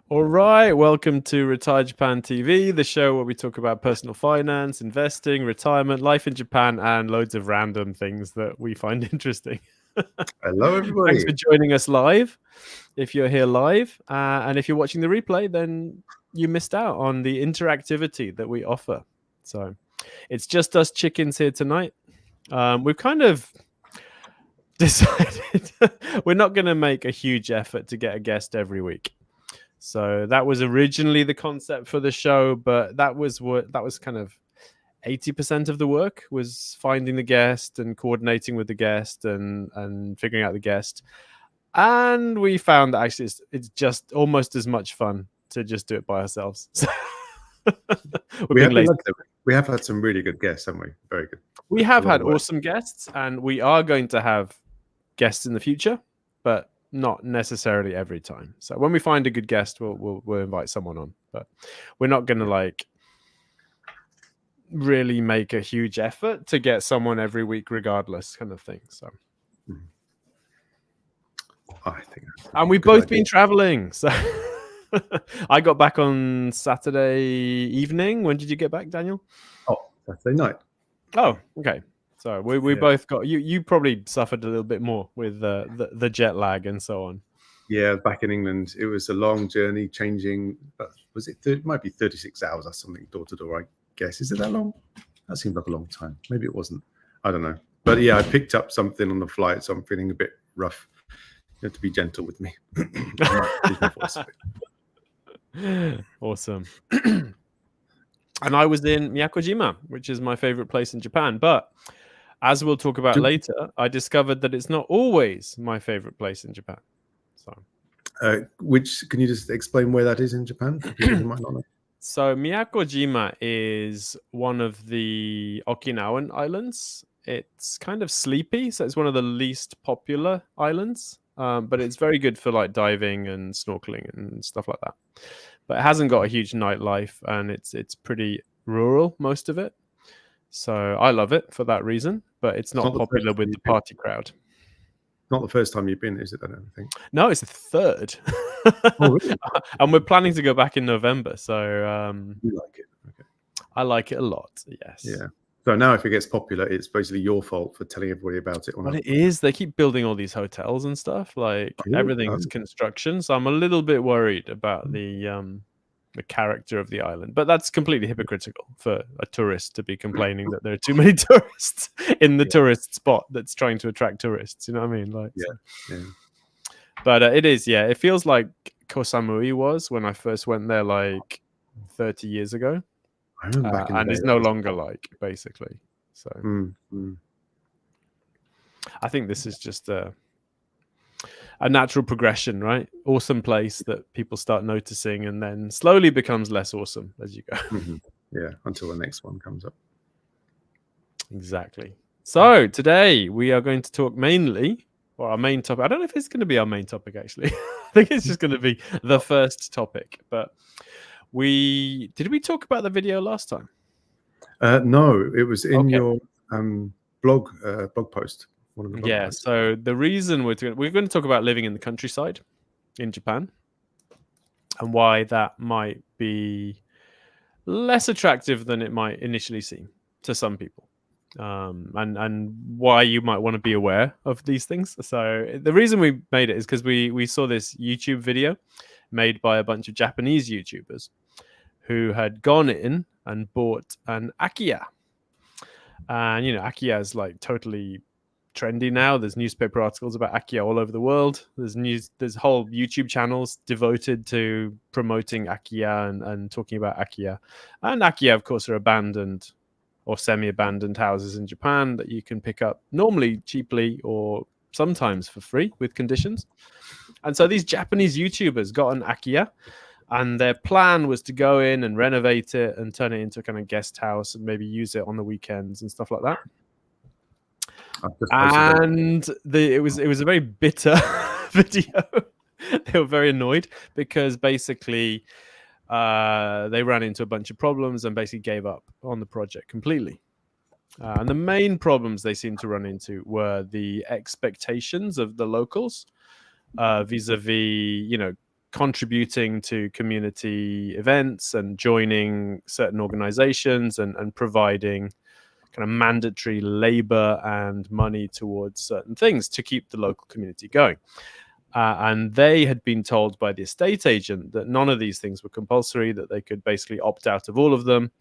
All right, welcome to RetireJapan TV, the show where we talk about personal finance, investing, retirement, life in Japan, and loads of random things that we find interesting. Hello, everybody. Thanks for joining us live. If you're here live, and if you're watching the replay, then you missed out on the interactivity that we offer. So it's just us chickens here tonight. We've kind of decided we're not going to make a huge effort to get a guest every week. So that was originally the concept for the show, but that was kind of 80% of the work, was finding the guest and coordinating with the guest and figuring out the guest. And we found that actually it's just almost as much fun to just do it by ourselves. We have had some really good guests, haven't we? Very good. We have had awesome guests, and we are going to have guests in the future, but not necessarily every time. So when we find a good guest, we'll invite someone on, but we're not going to really make a huge effort to get someone every week regardless, kind of thing. So I think, and we've both been traveling. So I got back on Saturday evening. When did you get back, Daniel? Saturday night. Oh, okay. So we both got you probably suffered a little bit more with the jet lag and so on. Yeah, back in England, it was a long journey, changing. Was it? It might be 36 hours or something, door to door. I guess. Is it that long? That seemed like a long time. Maybe it wasn't. I don't know. But yeah, I picked up something on the flight, so I'm feeling a bit rough. You have to be gentle with me. Awesome. And I was in Miyakojima, which is my favorite place in Japan. But as we'll talk about later, I discovered that it's not always my favorite place in Japan. So, can you just explain where that is in Japan? You might not know. So Miyakojima is one of the Okinawan islands. It's kind of sleepy, so it's one of the least popular islands. But it's very good for diving and snorkeling and stuff like that. But it hasn't got a huge nightlife, and it's pretty rural, most of it. So I love it for that reason, but it's not popular with the party crowd. Not the first time you've been, is it? I don't think. No, it's the third. Oh, really? And we're planning to go back in November. So you like it? Okay. I like it a lot. Yes. Yeah. So now if it gets popular, it's basically your fault for telling everybody about it. But it is. They keep building all these hotels and stuff. Everything's construction. So I'm a little bit worried about the character of the island. But that's completely hypocritical for a tourist to be complaining that there are too many tourists in the tourist spot that's trying to attract tourists. You know what I mean? Yeah. But it is. Yeah, it feels like Koh Samui was when I first went there 30 years ago. I remember back in the day, it's no longer basically. So I think this is just a natural progression, right? Awesome place that people start noticing, and then slowly becomes less awesome as you go. Yeah, until the next one comes up. Exactly. So today we are going to talk mainly, or our main topic. I don't know if it's going to be our main topic, actually. I think it's just going to be the first topic. But did we talk about the video last time? No, it was in your blog post. So the reason we're going to talk about living in the countryside in Japan and why that might be less attractive than it might initially seem to some people, and why you might want to be aware of these things. So the reason we made it is because we saw this YouTube video made by a bunch of Japanese YouTubers who had gone in and bought an Akiya. And, Akiya is totally trendy now. There's newspaper articles about Akiya all over the world. There's whole YouTube channels devoted to promoting Akiya and talking about Akiya. And Akiya, of course, are abandoned or semi-abandoned houses in Japan that you can pick up normally cheaply or sometimes for free with conditions. And so these Japanese YouTubers got an Akiya, and their plan was to go in and renovate it and turn it into a kind of guest house and maybe use it on the weekends and stuff like that. And it was a very bitter video. They were very annoyed because basically they ran into a bunch of problems and basically gave up on the project completely. And the main problems they seemed to run into were the expectations of the locals vis-a-vis, contributing to community events and joining certain organizations and providing kind of mandatory labor and money towards certain things to keep the local community going. And they had been told by the estate agent that none of these things were compulsory, that they could basically opt out of all of them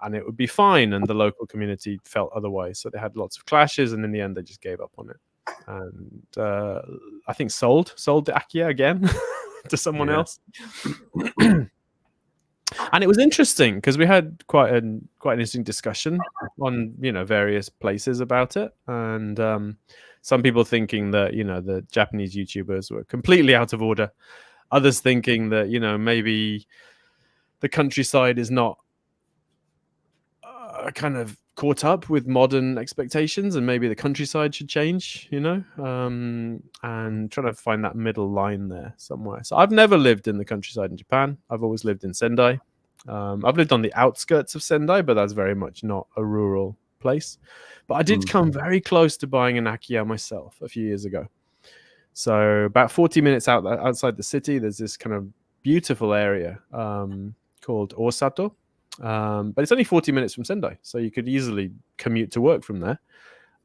and it would be fine. And the local community felt otherwise. So they had lots of clashes, and in the end, they just gave up on it. And I think sold the Akia again to someone else. And it was interesting because we had quite an interesting discussion on various places about it, and some people thinking that the Japanese YouTubers were completely out of order, others thinking that maybe the countryside is not kind of caught up with modern expectations, and maybe the countryside should change, and trying to find that middle line there somewhere. So I've never lived in the countryside in Japan. I've always lived in Sendai. I've lived on the outskirts of Sendai, but that's very much not a rural place. But I did come very close to buying an Akia myself a few years ago. So about 40 minutes outside the city, there's this kind of beautiful area called Furusato. But it's only 40 minutes from Sendai, so you could easily commute to work from there.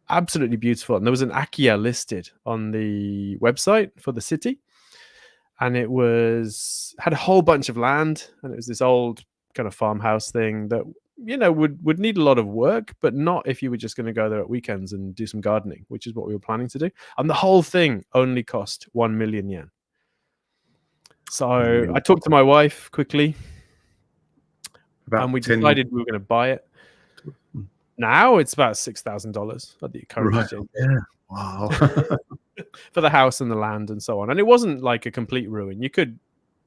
Absolutely beautiful. And there was an Akia listed on the website for the city, and it had a whole bunch of land, and it was this old kind of farmhouse thing that would need a lot of work, but not if you were just going to go there at weekends and do some gardening, which is what we were planning to do. And the whole thing only cost 1 million yen. So I talked to my wife quickly, and we decided we were going to buy it. Now it's about $6,000 at the current exchange. Yeah. Wow. For the house and the land and so on. And it wasn't like a complete ruin. You could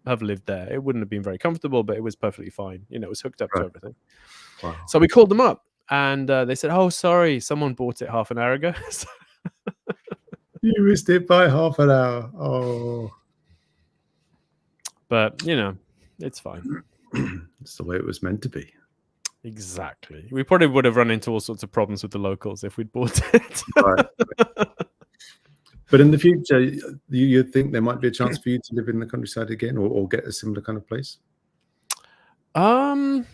have lived there. It wouldn't have been very comfortable, but it was perfectly fine. It was hooked up to everything. Wow. So we called them up, and they said, "Oh, sorry, someone bought it half an hour ago." You missed it by half an hour. Oh. But, it's fine. It's the way it was meant to be. Exactly. We probably would have run into all sorts of problems with the locals if we'd bought it. Right. But in the future, you think there might be a chance for you to live in the countryside again, or get a similar kind of place? I'm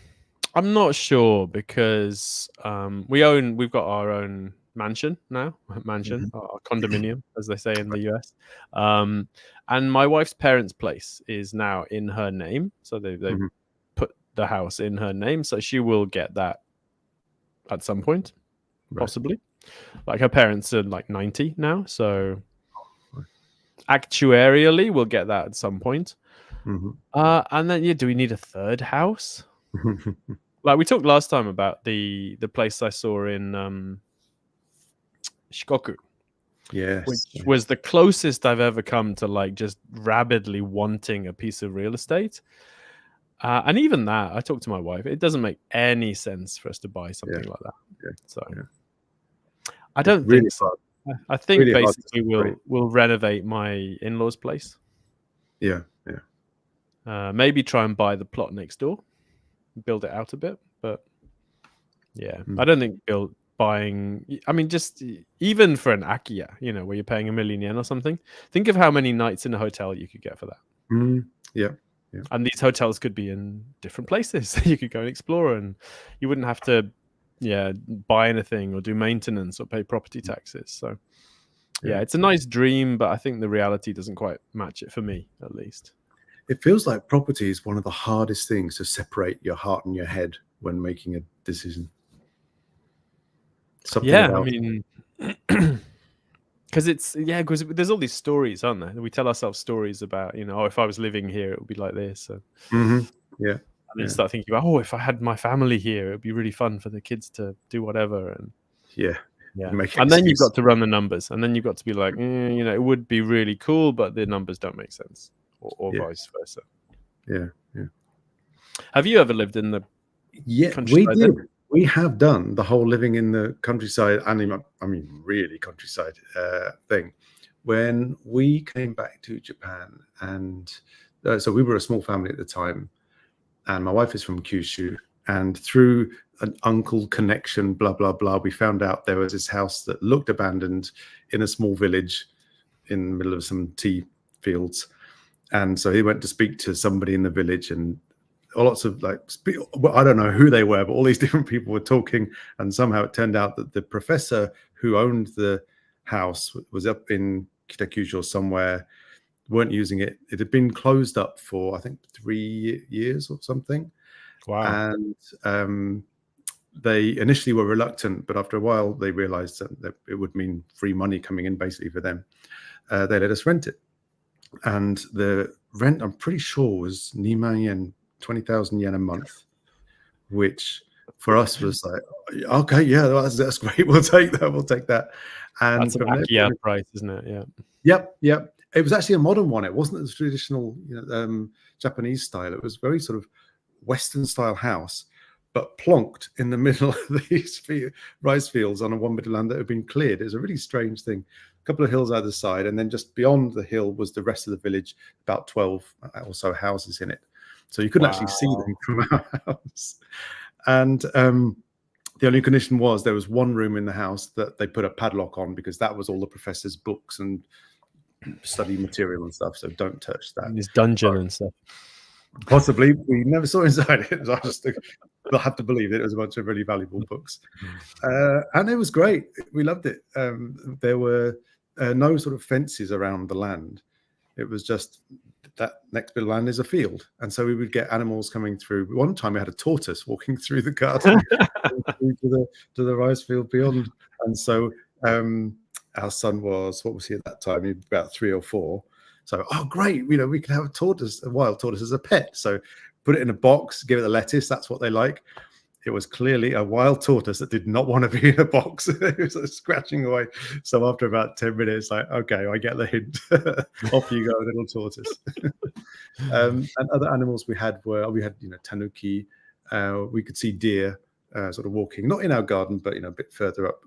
not sure, because we've got our own mansion now, our condominium, as they say in the US. And my wife's parents' place is now in her name, so they put the house in her name, so she will get that at some point, possibly. Like, her parents are like 90 now, so actuarially we'll get that at some point. And then do we need a third house? Like we talked last time about the place I saw in Shikoku. Yes. Which was the closest I've ever come to like just rabidly wanting a piece of real estate. And even that, I talked to my wife, it doesn't make any sense for us to buy something like that. So I don't think so. I think basically we'll renovate my in-laws' place. Maybe try and buy the plot next door, build it out a bit. But I don't think buying, I mean, just even for an Akia, where you're paying 1 million yen or something, think of how many nights in a hotel you could get for that. And these hotels could be in different places. You could go and explore, and you wouldn't have to buy anything or do maintenance or pay property taxes. So it's a nice dream, but I think the reality doesn't quite match it for me, at least. It feels like property is one of the hardest things to separate your heart and your head when making a decision. I mean, because because there's all these stories, aren't there? We tell ourselves stories about, if I was living here, it would be like this. So. And then you start thinking about, if I had my family here, it would be really fun for the kids to do whatever. And and then you've got to run the numbers, and then you've got to be like, it would be really cool, but the numbers don't make sense, or vice versa. Have you ever lived in the countryside? We did. We have done the whole living in the countryside, and I mean really countryside thing. When we came back to Japan, and so we were a small family at the time, and my wife is from Kyushu, and through an uncle connection, blah, blah, blah, we found out there was this house that looked abandoned in a small village in the middle of some tea fields. And so he went to speak to somebody in the village, and lots of I don't know who they were, but all these different people were talking. And somehow it turned out that the professor who owned the house was up in Kitakyushu or somewhere, weren't using it. It had been closed up for, I think, 3 years or something. Wow. And they initially were reluctant, but after a while they realized that it would mean free money coming in basically for them. They let us rent it. And the rent, I'm pretty sure, was Niman yen, 20,000 yen a month, which for us was like, okay, yeah, that's great. We'll take that. We'll take that. And That's an Akia price, isn't it? Yeah. Yep. It was actually a modern one. It wasn't the traditional Japanese style. It was very sort of Western style house, but plonked in the middle of these rice fields on a 1 bit of land that had been cleared. It was a really strange thing. A couple of hills either side, and then just beyond the hill was the rest of the village, about 12 or so houses in it. So you couldn't actually see them from our house. And the only condition was there was one room in the house that they put a padlock on, because that was all the professor's books and study material and stuff. So don't touch that. His dungeon and stuff. Possibly. We never saw inside it. I just we'll have to believe it was a bunch of really valuable books. And it was great. We loved it. There were no sort of fences around the land. It was just that next bit of land is a field. And so we would get animals coming through. One time we had a tortoise walking through the garden to the rice field beyond. And so our son was, what was he at that time? He was about 3 or 4. So, oh, great, we can have a wild tortoise as a pet. So put it in a box, give it the lettuce. That's what they like. It was clearly a wild tortoise that did not want to be in a box. It was like scratching away. So after about 10 minutes, like, okay, I get the hint. Off you go, little tortoise. And other animals we had tanuki. We could see deer sort of walking, not in our garden, but a bit further up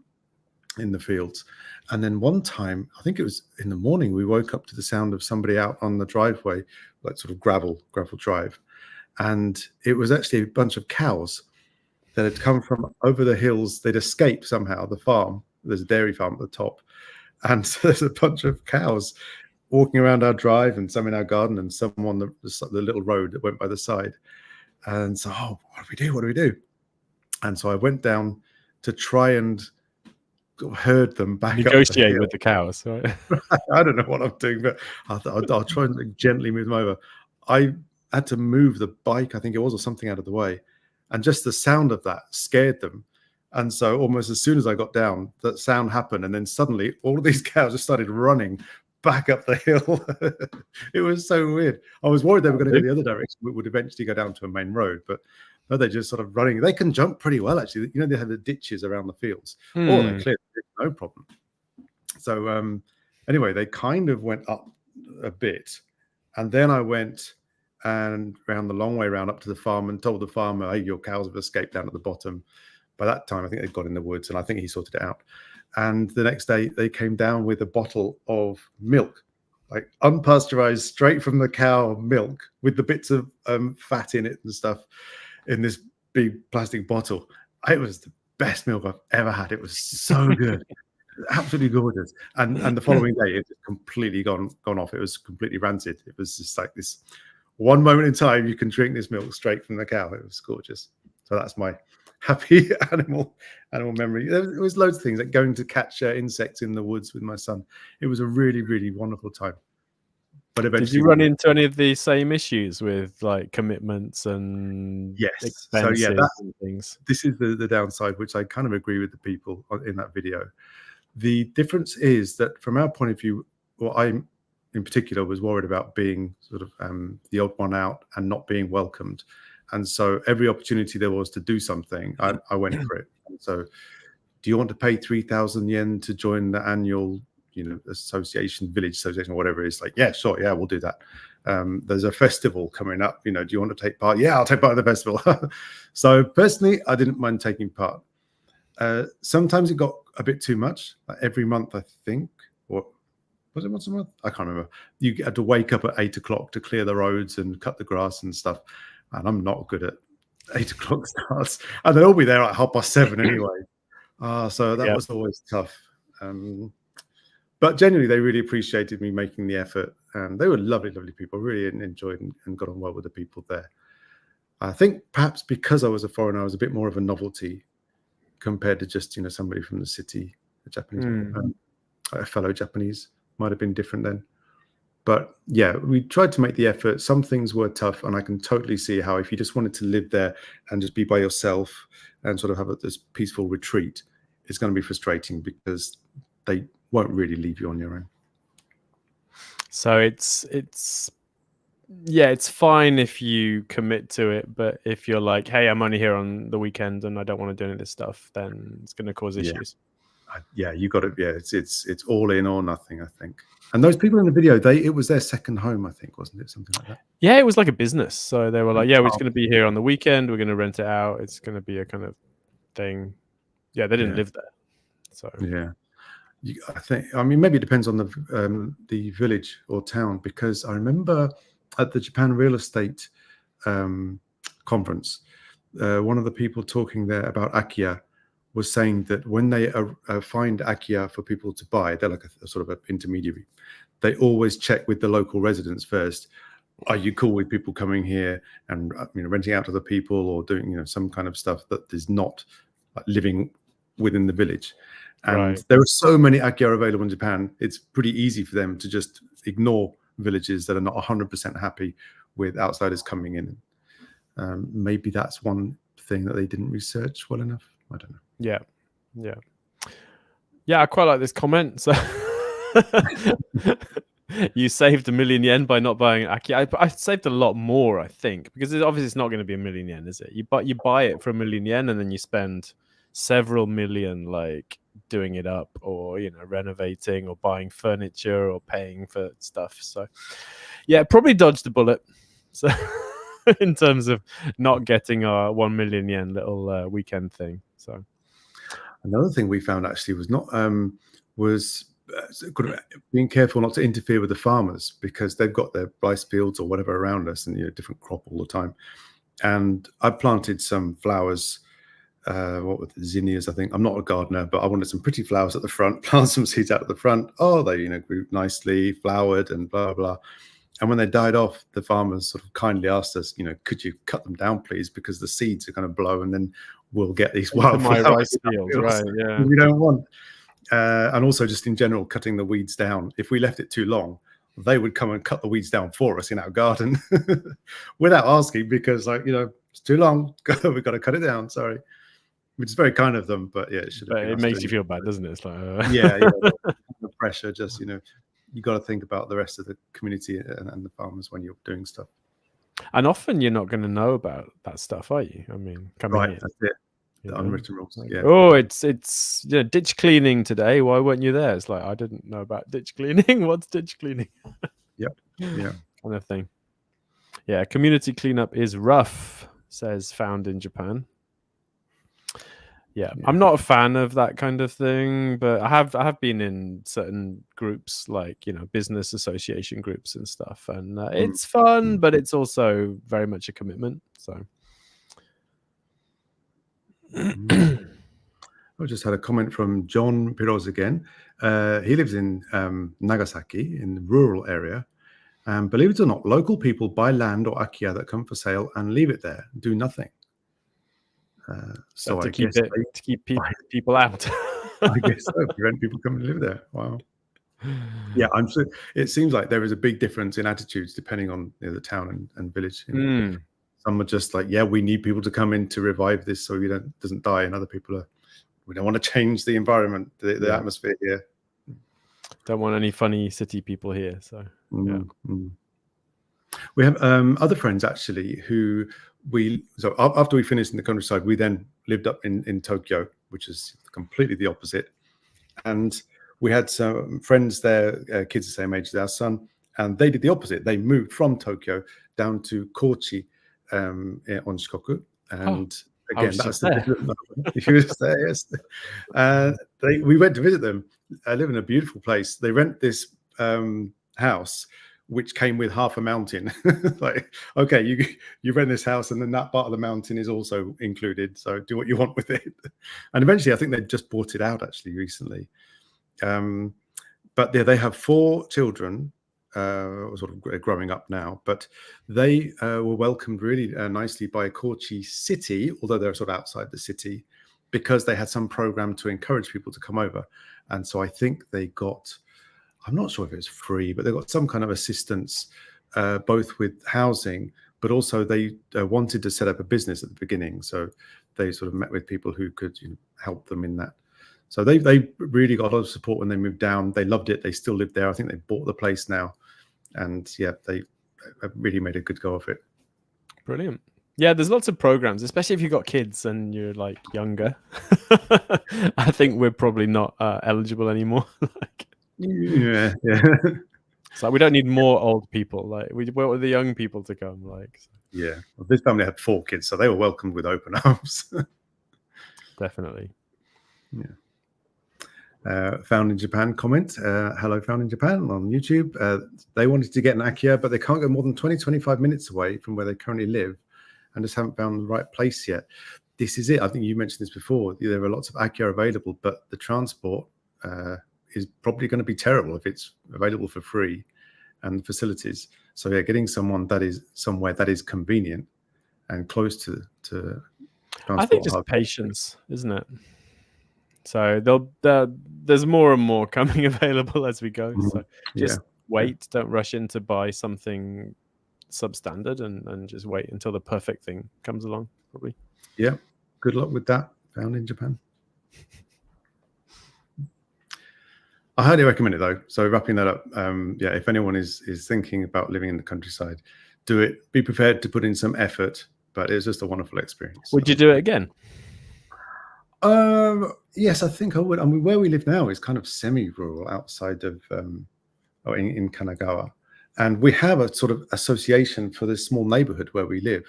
in the fields. And then one time, I think it was in the morning, we woke up to the sound of somebody out on the driveway, like sort of gravel drive. And it was actually a bunch of cows that had come from over the hills. They'd escaped somehow the farm. There's a dairy farm at the top. And so there's a bunch of cows walking around our drive, and some in our garden, and some on the little road that went by the side. And so, what do we do? And so I went down to try and herd them back. Negotiate with the cows. Right? I don't know what I'm doing, but I'll try and gently move them over. I had to move the bike, I think it was, or something out of the way. And just the sound of that scared them. And so almost as soon as I got down, that sound happened. And then suddenly all of these cows just started running back up the hill. It was so weird. I was worried they were going to go the other direction. We would eventually go down to a main road, but no, they're just sort of running. They can jump pretty well, actually. They have the ditches around the fields. Or they clear it, no problem. So anyway, they kind of went up a bit. And then I went and ran the long way around up to the farm and told the farmer, hey, your cows have escaped down at the bottom. By that time, I think they'd got in the woods, and I think he sorted it out. And the next day, they came down with a bottle of milk, like unpasteurized, straight from the cow milk, with the bits of fat in it and stuff, in this big plastic bottle. It was the best milk I've ever had. It was so good. Absolutely gorgeous. And the following day, it had completely gone off. It was completely rancid. It was just like this one moment in time, you can drink this milk straight from the cow. It was gorgeous. So that's my happy animal memory. There was loads of things, like going to catch insects in the woods with my son. It was a really, really wonderful time. But eventually, did you run into any of the same issues with like commitments and expenses and things? This is the downside, which I kind of agree with the people in that video. The difference is that from our point of view, I in particular was worried about being sort of the odd one out and not being welcomed. And so every opportunity there was to do something, I went for it. And so, do you want to pay 3,000 yen to join the annual, village association, or whatever it is? Like, yeah, sure, yeah, we'll do that. There's a festival coming up. Do you want to take part? Yeah, I'll take part in the festival. So personally, I didn't mind taking part. Sometimes it got a bit too much. Like every month, I think, or was it once a month? I can't remember. You had to wake up at 8 o'clock to clear the roads and cut the grass and stuff. And I'm not good at 8 o'clock starts. And they'll all be there at 7:30 anyway. So that was always tough. but generally, they really appreciated me making the effort, and they were lovely, lovely people. Really enjoyed and got on well with the people there. I think perhaps because I was a foreigner, I was a bit more of a novelty compared to just somebody from the city, a Japanese, a fellow Japanese. Might have been different then. But yeah, we tried to make the effort. Some things were tough, and I can totally see how if you just wanted to live there and just be by yourself and sort of have this peaceful retreat, it's going to be frustrating because they won't really leave you on your own. So it's fine if you commit to it, but if you're like, hey, I'm only here on the weekend and I don't want to do any of this stuff, then it's going to cause issues. Yeah, you got it. Yeah, it's all in or nothing, I think. And those people in the video, it was their second home, I think, wasn't it? Something like that. Yeah, it was like a business. So they were like, yeah, we're just going to be here on the weekend. We're going to rent it out. It's going to be a kind of thing. Yeah, they didn't live there. So yeah, I mean, maybe it depends on the village or town, because I remember at the Japan Real Estate conference, one of the people talking there about Akiya was saying that when they find Akiya for people to buy, they're like a sort of an intermediary. They always check with the local residents first. Are you cool with people coming here and renting out to the people, or doing some kind of stuff that is not living within the village? And there are so many Akiya available in Japan. It's pretty easy for them to just ignore villages that are not 100% happy with outsiders coming in. Maybe that's one thing that they didn't research well enough. I don't know. Yeah, I quite like this comment. So you saved $1 million by not buying Akiya. I saved a lot more, I think, because obviously it's not going to be $1 million, is it? You buy it for $1 million and then you spend several million like doing it up, or renovating, or buying furniture, or paying for stuff. So yeah, probably dodged the bullet. So in terms of not getting our 1 million yen little weekend thing. So another thing we found actually was being careful not to interfere with the farmers, because they've got their rice fields or whatever around us, and different crop all the time. And I planted some flowers, what were the zinnias, I think. I'm not a gardener, but I wanted some pretty flowers at the front, plant some seeds out at the front. Oh, they grew nicely, flowered, and blah blah. And when they died off, the farmers sort of kindly asked us, could you cut them down, please, because the seeds are going to blow, and then we'll get these wildflowers. Rice fields, right? Yeah, we don't want. And also, just in general, cutting the weeds down. If we left it too long, they would come and cut the weeds down for us in our garden without asking, because it's too long. We've got to cut it down. Sorry. Which is very kind of them, but yeah, it makes you feel bad, doesn't it? It's like the pressure. Just you got to think about the rest of the community and the farmers when you're doing stuff. And often you're not going to know about that stuff, are you? I mean, coming in. That's it. The unwritten rules. Yeah. Oh, it's ditch cleaning today. Why weren't you there? It's like, I didn't know about ditch cleaning. What's ditch cleaning? Yep. Yeah. Kind of thing. Yeah, community cleanup is rough, says Found in Japan. Yeah, I'm not a fan of that kind of thing, but I have been in certain groups, like business association groups and stuff, and it's fun, but it's also very much a commitment. So I just had a comment from John Piroz again. He lives in Nagasaki, in the rural area. Believe it or not, local people buy land or Akiya that come for sale and leave it there, do nothing. So to keep people out. I guess so. Prevent people coming to live there. Wow. Yeah, I'm sure it seems like there is a big difference in attitudes depending on the town and village. Some are just like, yeah, we need people to come in to revive this so it doesn't die, and other people are, we don't want to change the environment, the atmosphere here. Don't want any funny city people here. So we have other friends actually who after we finished in the countryside, we then lived up in Tokyo, which is completely the opposite. And we had some friends there, kids the same age as our son, and they did the opposite. They moved from Tokyo down to Kochi on Shikoku. And again, that's the different. He was there, yes. We went to visit them. I live in a beautiful place. They rent this house which came with half a mountain. Like, okay, you rent this house, and then that part of the mountain is also included. So do what you want with it. And eventually, I think they just bought it out actually recently. but they have 4 children, sort of growing up now, but they were welcomed really nicely by Kochi city, although they're sort of outside the city, because they had some program to encourage people to come over. And so I think they got, I'm not sure if it's free, but they got some kind of assistance, both with housing, but also they wanted to set up a business at the beginning. So they sort of met with people who could help them in that. So they really got a lot of support when they moved down. They loved it. They still live there. I think they bought the place now. And yeah, they really made a good go of it. Brilliant. Yeah, there's lots of programs, especially if you've got kids and you're like younger. I think we're probably not eligible anymore. Like, yeah. So we don't need more old people. Like we want the young people to come. Like, so. Yeah. Well, this family had 4 kids, so they were welcomed with open arms. Definitely. Yeah. Found in Japan comment. Hello, Found in Japan on YouTube. They wanted to get an Acura, but they can't go more than 20-25 minutes away from where they currently live and just haven't found the right place yet. This is it. I think you mentioned this before. There are lots of Acura available, but the transport is probably going to be terrible if it's available for free and the facilities. So yeah, getting someone that is somewhere that is convenient and close to transport. I think just patience, isn't it? So there's more and more coming available as we go. So just wait. Don't rush in to buy something substandard and just wait until the perfect thing comes along, probably. Yeah. Good luck with that. Found in Japan. I highly recommend it though. So wrapping that up, yeah, if anyone is thinking about living in the countryside, do it. Be prepared to put in some effort, but it's just a wonderful experience. Would you do it again? Yes, I think I would. I mean, where we live now is kind of semi-rural outside of in Kanagawa, and we have a sort of association for this small neighborhood where we live.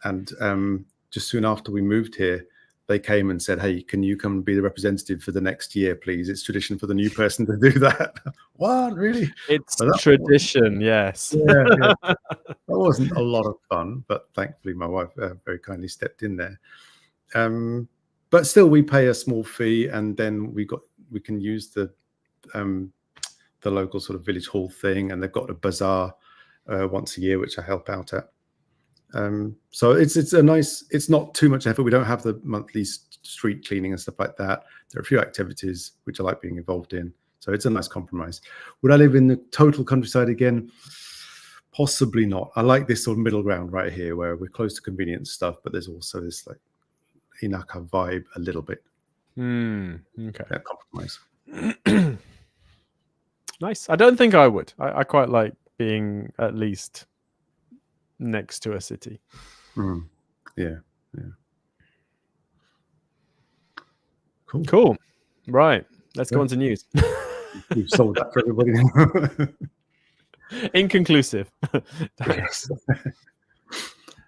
And just soon after we moved here, they came and said, "Hey, can you come and be the representative for the next year, please? It's tradition for the new person to do that." What, really? It's tradition, yes. Yeah. That wasn't a lot of fun, but thankfully my wife very kindly stepped in there. But still, we pay a small fee, and then we can use the local sort of village hall thing, and they've got a bazaar once a year, which I help out at. So it's a nice. It's not too much effort. We don't have the monthly street cleaning and stuff like that. There are a few activities which I like being involved in. So it's a nice compromise. Would I live in the total countryside again? Possibly not. I like this sort of middle ground right here, where we're close to convenience stuff, but there's also this like Inaka vibe a little bit. Okay. That compromise. Nice. I don't think I would. I quite like being at least next to a city. Yeah. Cool. Right. Let's go on to news. You've sold that for everybody. Inconclusive. Yes.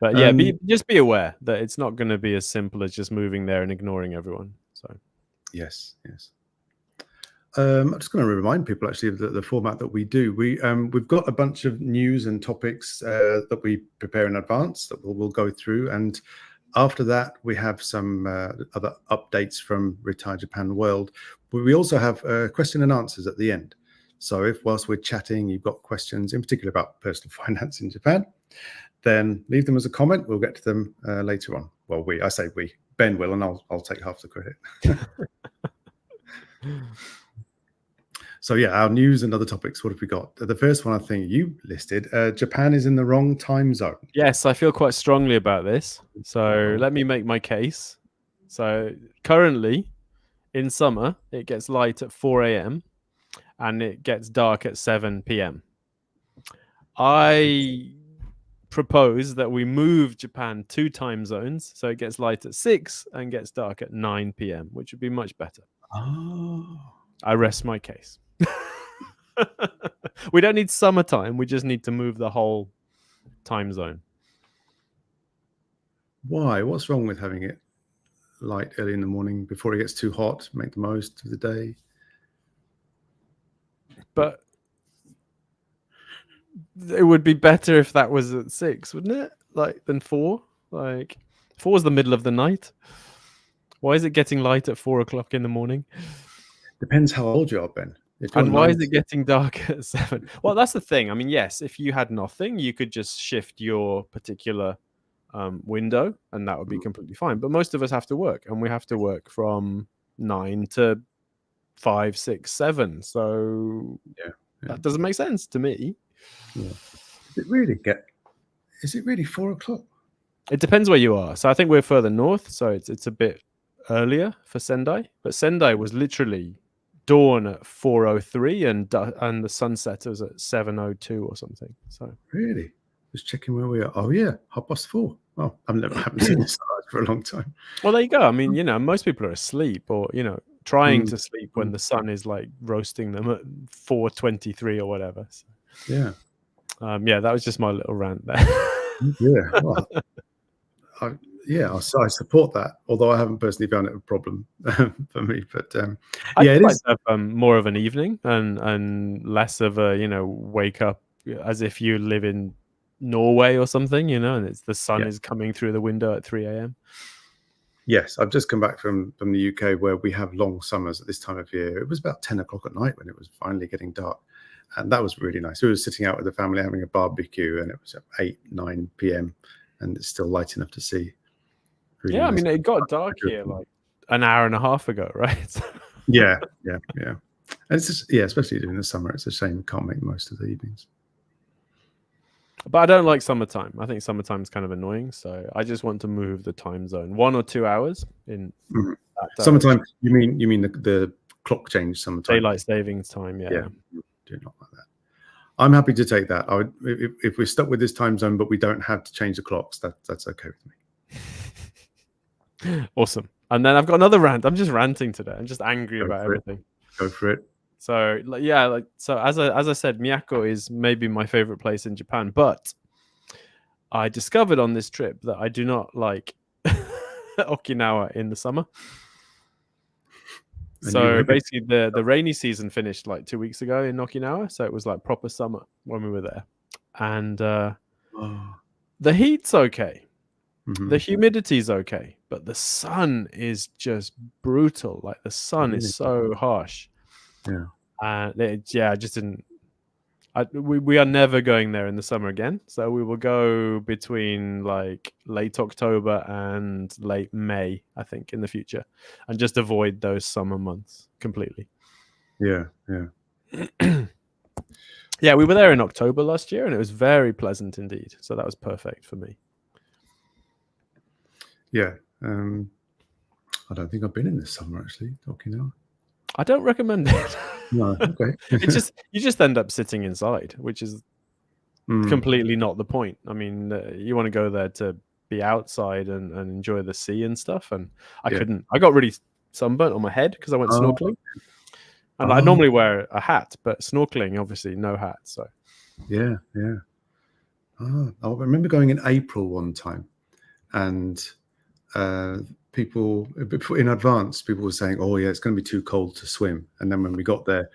But yeah, just be aware that it's not going to be as simple as just moving there and ignoring everyone. So yes. I'm just going to remind people actually of the format that we do. We've got a bunch of news and topics that we prepare in advance that we'll go through, and after that we have some other updates from Retire Japan World. But we also have question and answers at the end. So if whilst we're chatting you've got questions in particular about personal finance in Japan, then leave them as a comment. We'll get to them later on. Well, I say we. Ben will, and I'll take half the credit. So yeah, our news and other topics. What have we got? The first one I think you listed. Japan is in the wrong time zone. Yes, I feel quite strongly about this. So let me make my case. So currently, in summer, it gets light at 4 a.m. and it gets dark at 7 p.m. I propose that we move Japan 2 time zones so it gets light at 6 and gets dark at 9 p.m., which would be much better. Oh. I rest my case. We don't need summertime. We just need to move the whole time zone. Why? What's wrong with having it light early in the morning before it gets too hot? Make the most of the day. But it would be better if that was at 6, wouldn't it? Like than 4. Like 4 is the middle of the night. Why is it getting light at 4 o'clock in the morning? Depends how old you are, Ben. If you're And why is 90, it getting dark at 7? Well, that's the thing. I mean, yes, if you had nothing, you could just shift your particular window, and that would be completely fine. But most of us have to work, and we have to work from 9 to 5, 6, 7. So yeah. that doesn't make sense to me. Yeah. Is it really 4 o'clock? It depends where you are. So I think we're further north, so it's a bit earlier for Sendai. But Sendai was literally dawn at 4:03, and the sunset was at 7:02 or something. So Really? Just checking where we are. Oh yeah, 4:30. Oh, haven't seen this for a long time. well, there you go. I mean, most people are asleep, or trying to sleep when Mm. the sun is like roasting them at 4:23 or whatever. So, Yeah. yeah, that was just my little rant there. Yeah. Well, I support that. Although I haven't personally found it a problem for me, but I'd yeah, it like is. to have more of an evening and less of a wake up as if you live in Norway or something, and it's the sun Yeah. is coming through the window at 3 a.m. Yes, I've just come back from the UK where we have long summers at this time of year. It was about 10 o'clock at night when it was finally getting dark. And that was really nice. We were sitting out with the family having a barbecue, and it was at 8, 9 p.m. and it's still light enough to see. Really Yeah, nice. I mean, it got dark here like an hour and a half ago, right? Yeah. And it's just, especially during the summer, it's a shame we can't make most of the evenings. But I don't like summertime. I think summertime is kind of annoying. So I just want to move the time zone 1 or 2 hours in that Summertime. You mean the clock change summertime? daylight savings time. Yeah. Do not like that. I'm happy to take that. If we're stuck with this time zone, but we don't have to change the clocks, that's okay with me. Awesome. And then I've got another rant. I'm just ranting today. I'm just angry about everything. Go for it. So as I said, Miyako is maybe my favorite place in Japan, but I discovered on this trip that I do not like Okinawa in the summer. So basically the rainy season finished like 2 weeks ago in Okinawa, so it was like proper summer when we were there. And the heat's okay. The humidity's okay, but the sun is just brutal. Like the sun is so harsh. Yeah. I just didn't. We are never going there in the summer again. So we will go between like late October and late May, I think, in the future, and just avoid those summer months completely. Yeah. Yeah, we were there in October last year, and it was very pleasant indeed. So that was perfect for me. Yeah. I don't think I've been in this summer actually, Okinawa. I don't recommend it. No, okay. You just end up sitting inside, which is completely not the point. I mean, you want to go there to be outside and enjoy the sea and stuff. And I couldn't. I got really sunburnt on my head because I went snorkeling. And I normally wear a hat, but snorkeling, obviously, no hat. So yeah. I remember going in April one time, and people in advance, people were saying, "Oh yeah, it's going to be too cold to swim." And then when we got there,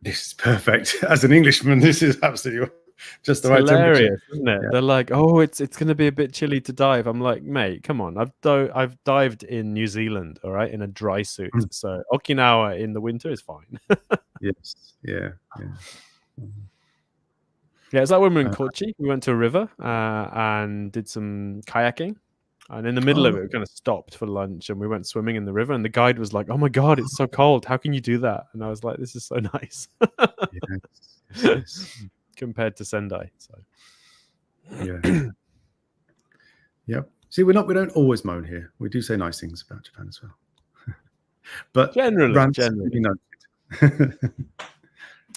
this is perfect. As an Englishman, this is absolutely just the right temperature, isn't it? Yeah. They're like, "Oh, it's going to be a bit chilly to dive." I'm like, "Mate, come on! I've dived in New Zealand, all right, in a dry suit. So Okinawa in the winter is fine." Yes, yeah. Yeah, it's like when we were in Kochi. We went to a river and did some kayaking. And in the middle of it, we kind of stopped for lunch and we went swimming in the river. And the guide was like, "Oh my God, it's so cold. How can you do that?" And I was like, "This is so nice." Yes. Compared to Sendai. So yeah. Yep. See, we don't always moan here. We do say nice things about Japan as well. But generally.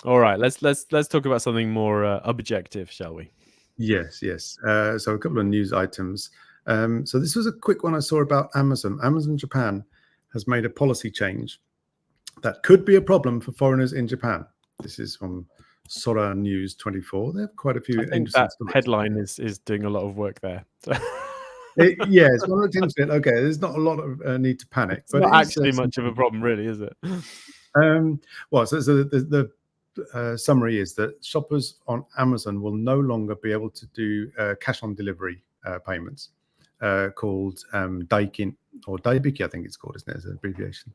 All right, let's talk about something more objective, shall we? Yes. So a couple of news items. So this was a quick one I saw about Amazon. Amazon Japan has made a policy change that could be a problem for foreigners in Japan. This is from Sora News 24. They have quite a few interesting stories. Headline is doing a lot of work there. It's one of the things. Okay, there's not a lot of need to panic. It's not actually much of a problem, really, is it? Well, so the summary is that shoppers on Amazon will no longer be able to do cash on delivery payments called Daikin or Daibiki, I think it's called, isn't it, as an abbreviation.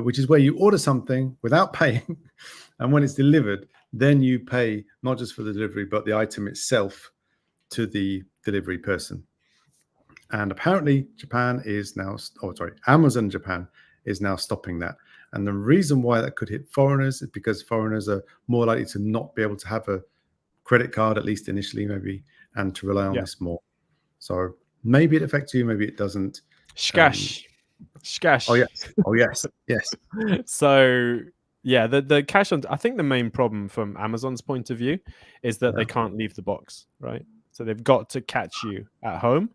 which is where you order something without paying, and when it's delivered, then you pay not just for the delivery, but the item itself to the delivery person. And apparently Japan is now, Amazon Japan is now stopping that. And the reason why that could hit foreigners is because foreigners are more likely to not be able to have a credit card, at least initially, maybe, and to rely on this more. So maybe it affects you, maybe it doesn't. Shkash. Oh yes. Oh yes. Yes. So yeah, the cash on, I think the main problem from Amazon's point of view is that they can't leave the box, right? So they've got to catch you at home.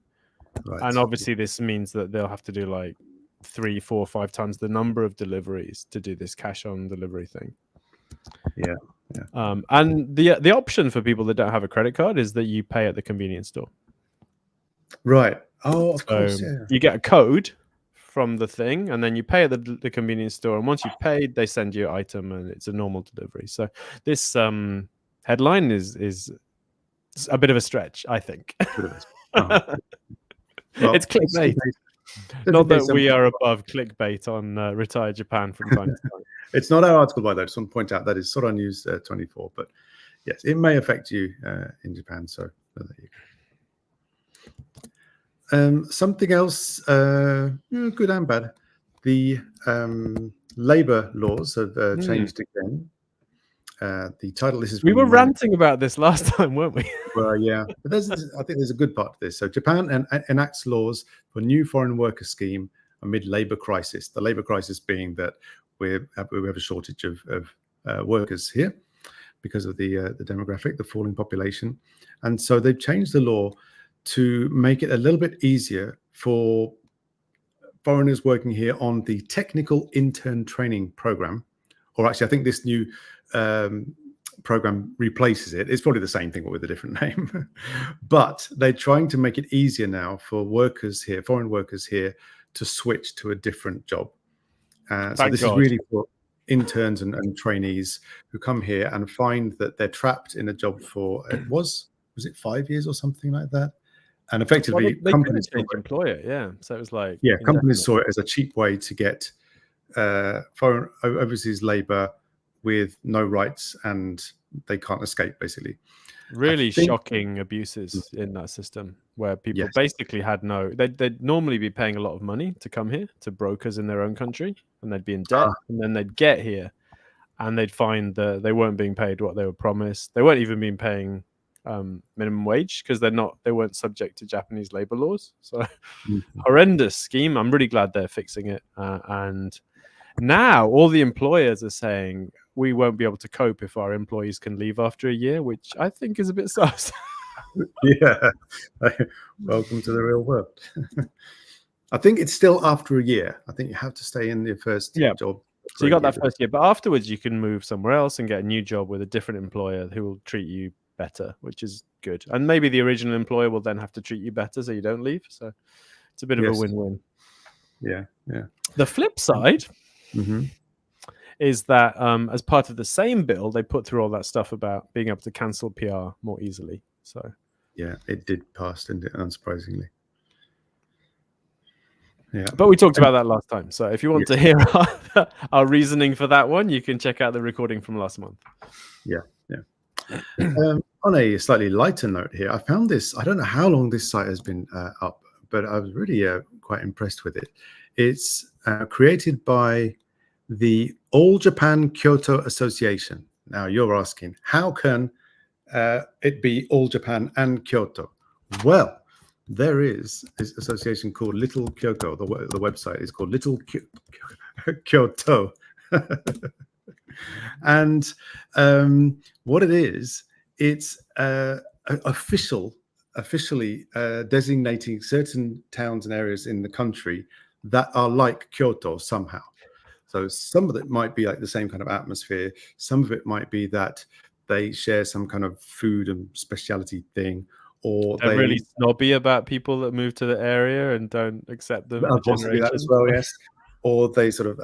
Right. And obviously this means that they'll have to do like 3, 4, 5 times the number of deliveries to do this cash on delivery thing. Yeah. And the option for people that don't have a credit card is that you pay at the convenience store. Right. Oh, of course. Yeah. You get a code from the thing, and then you pay at the convenience store. And once you've paid, they send you an item, and it's a normal delivery. So this headline is a bit of a stretch, I think. Well, it's clickbait. Not that we are above clickbait on Retire Japan from time to time. It's not our article, by the way. I just want to point out that is Sora News 24. But yes, it may affect you in Japan. So there you go. Something else, good and bad. The labor laws have changed again. The title. This is. We were ranting about this last time, weren't we? Well, yeah. But I think there's a good part to this. So Japan enacts laws for new foreign worker scheme amid labor crisis. The labor crisis being that we have a shortage of workers here because of the demographic, the falling population, and so they've changed the law to make it a little bit easier for foreigners working here on the technical intern training program. Or actually, I think this new program replaces it. It's probably the same thing, but with a different name. But they're trying to make it easier now for workers here, foreign workers here, to switch to a different job. So this is really for interns and trainees who come here and find that they're trapped in a job for, was it 5 years or something like that? And effectively, companies change employer, yeah. So it was like, companies saw it as a cheap way to get foreign overseas labor with no rights, and they can't escape, basically. Really shocking abuses in that system where people basically had they'd normally be paying a lot of money to come here to brokers in their own country, and they'd be in debt, and then they'd get here and they'd find that they weren't being paid what they were promised. They weren't even being paying minimum wage because they weren't subject to Japanese labor laws. So horrendous scheme. I'm really glad they're fixing it. And now all the employers are saying we won't be able to cope if our employees can leave after a year, which I think is a bit sus. Yeah. Welcome to the real world. I think it's still after a year. I think you have to stay in your first job. So you got that first year, but afterwards you can move somewhere else and get a new job with a different employer who will treat you better, which is good. And maybe the original employer will then have to treat you better so you don't leave. So it's a bit of a win-win. Yeah. The flip side is that as part of the same bill, they put through all that stuff about being able to cancel PR more easily. So yeah, it did pass, didn't it? Unsurprisingly. Yeah, but we talked about that last time. So if you want to hear our reasoning for that one, you can check out the recording from last month. Yeah. On a slightly lighter note here, I found this. I don't know how long this site has been up, but I was really quite impressed with it. It's created by the All Japan Kyoto Association. Now you're asking, how can it be All Japan and Kyoto? Well, there is this association called Little Kyoto. The website is called Little Kyoto. And what it is, it's officially designating certain towns and areas in the country that are like Kyoto somehow. So some of it might be like the same kind of atmosphere. Some of it might be that they share some kind of food and specialty thing, or they're really snobby about people that move to the area and don't accept them. Possibly that as well, yes. Or they sort of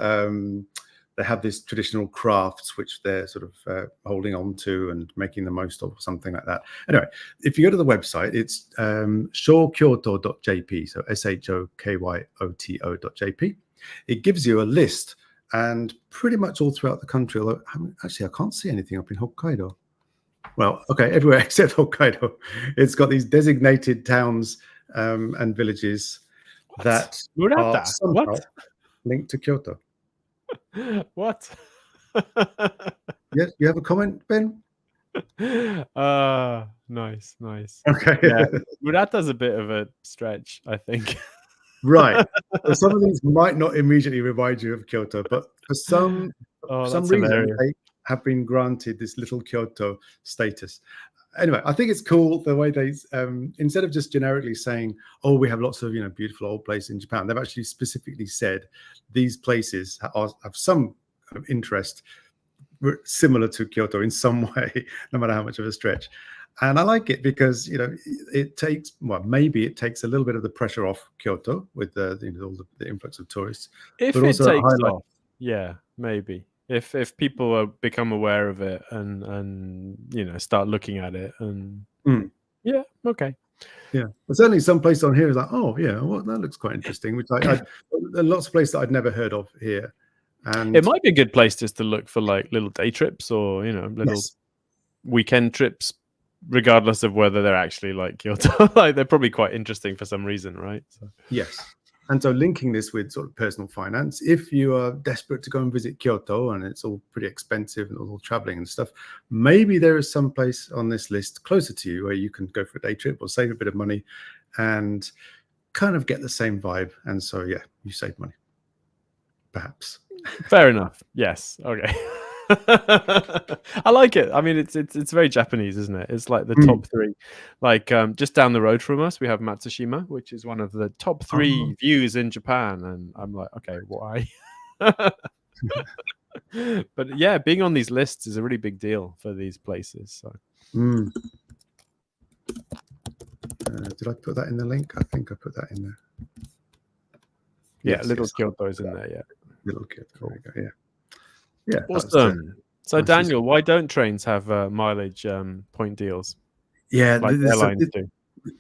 they have this traditional crafts which they're sort of holding on to and making the most of, something like that. Anyway, if you go to the website, it's shokyoto.jp, so shokyoto.jp. It gives you a list and pretty much all throughout the country. Although actually, I can't see anything up in Hokkaido. Well, okay, everywhere except Hokkaido. It's got these designated towns and villages that are somehow linked to Kyoto. What? Yes, you have a comment, Ben? Nice. Okay. Yeah, Murata's a bit of a stretch, I think. Right. So some of these might not immediately remind you of Kyoto, but for some reason, hilarious. they have been granted this little Kyoto status. Anyway, I think it's cool the way they, instead of just generically saying, "Oh, we have lots of beautiful old places in Japan," they've actually specifically said these places have some kind of interest similar to Kyoto in some way, no matter how much of a stretch. And I like it because it takes maybe it takes a little bit of the pressure off Kyoto with all the influx of tourists. If but it also takes off, yeah, maybe. If people become aware of it and start looking at it and yeah, okay. Yeah, but certainly some place on here is like, oh yeah, well that looks quite interesting. Which there are lots of places that I'd never heard of here, and it might be a good place just to look for like little day trips or little weekend trips, regardless of whether they're actually like Kyoto. Like they're probably quite interesting for some reason, right? So. Yes. And so linking this with sort of personal finance, if you are desperate to go and visit Kyoto and it's all pretty expensive and all traveling and stuff, maybe there is some place on this list closer to you where you can go for a day trip or save a bit of money and kind of get the same vibe. And so, yeah, you save money, perhaps. Fair enough. Yes. Okay. I like it. I mean, it's very Japanese, isn't it? It's like the top three. Like just down the road from us, we have Matsushima, which is one of the top three views in Japan, and I'm like, okay, why? But yeah, being on these lists is a really big deal for these places. So. Did I put that in the link? I think I put that in there. Yeah, Little Kyoto is in there. Yeah, Little Kyoto. There we go. Yeah. Yeah. Awesome. So Daniel, why don't trains have mileage point deals? Yeah, like airlines do.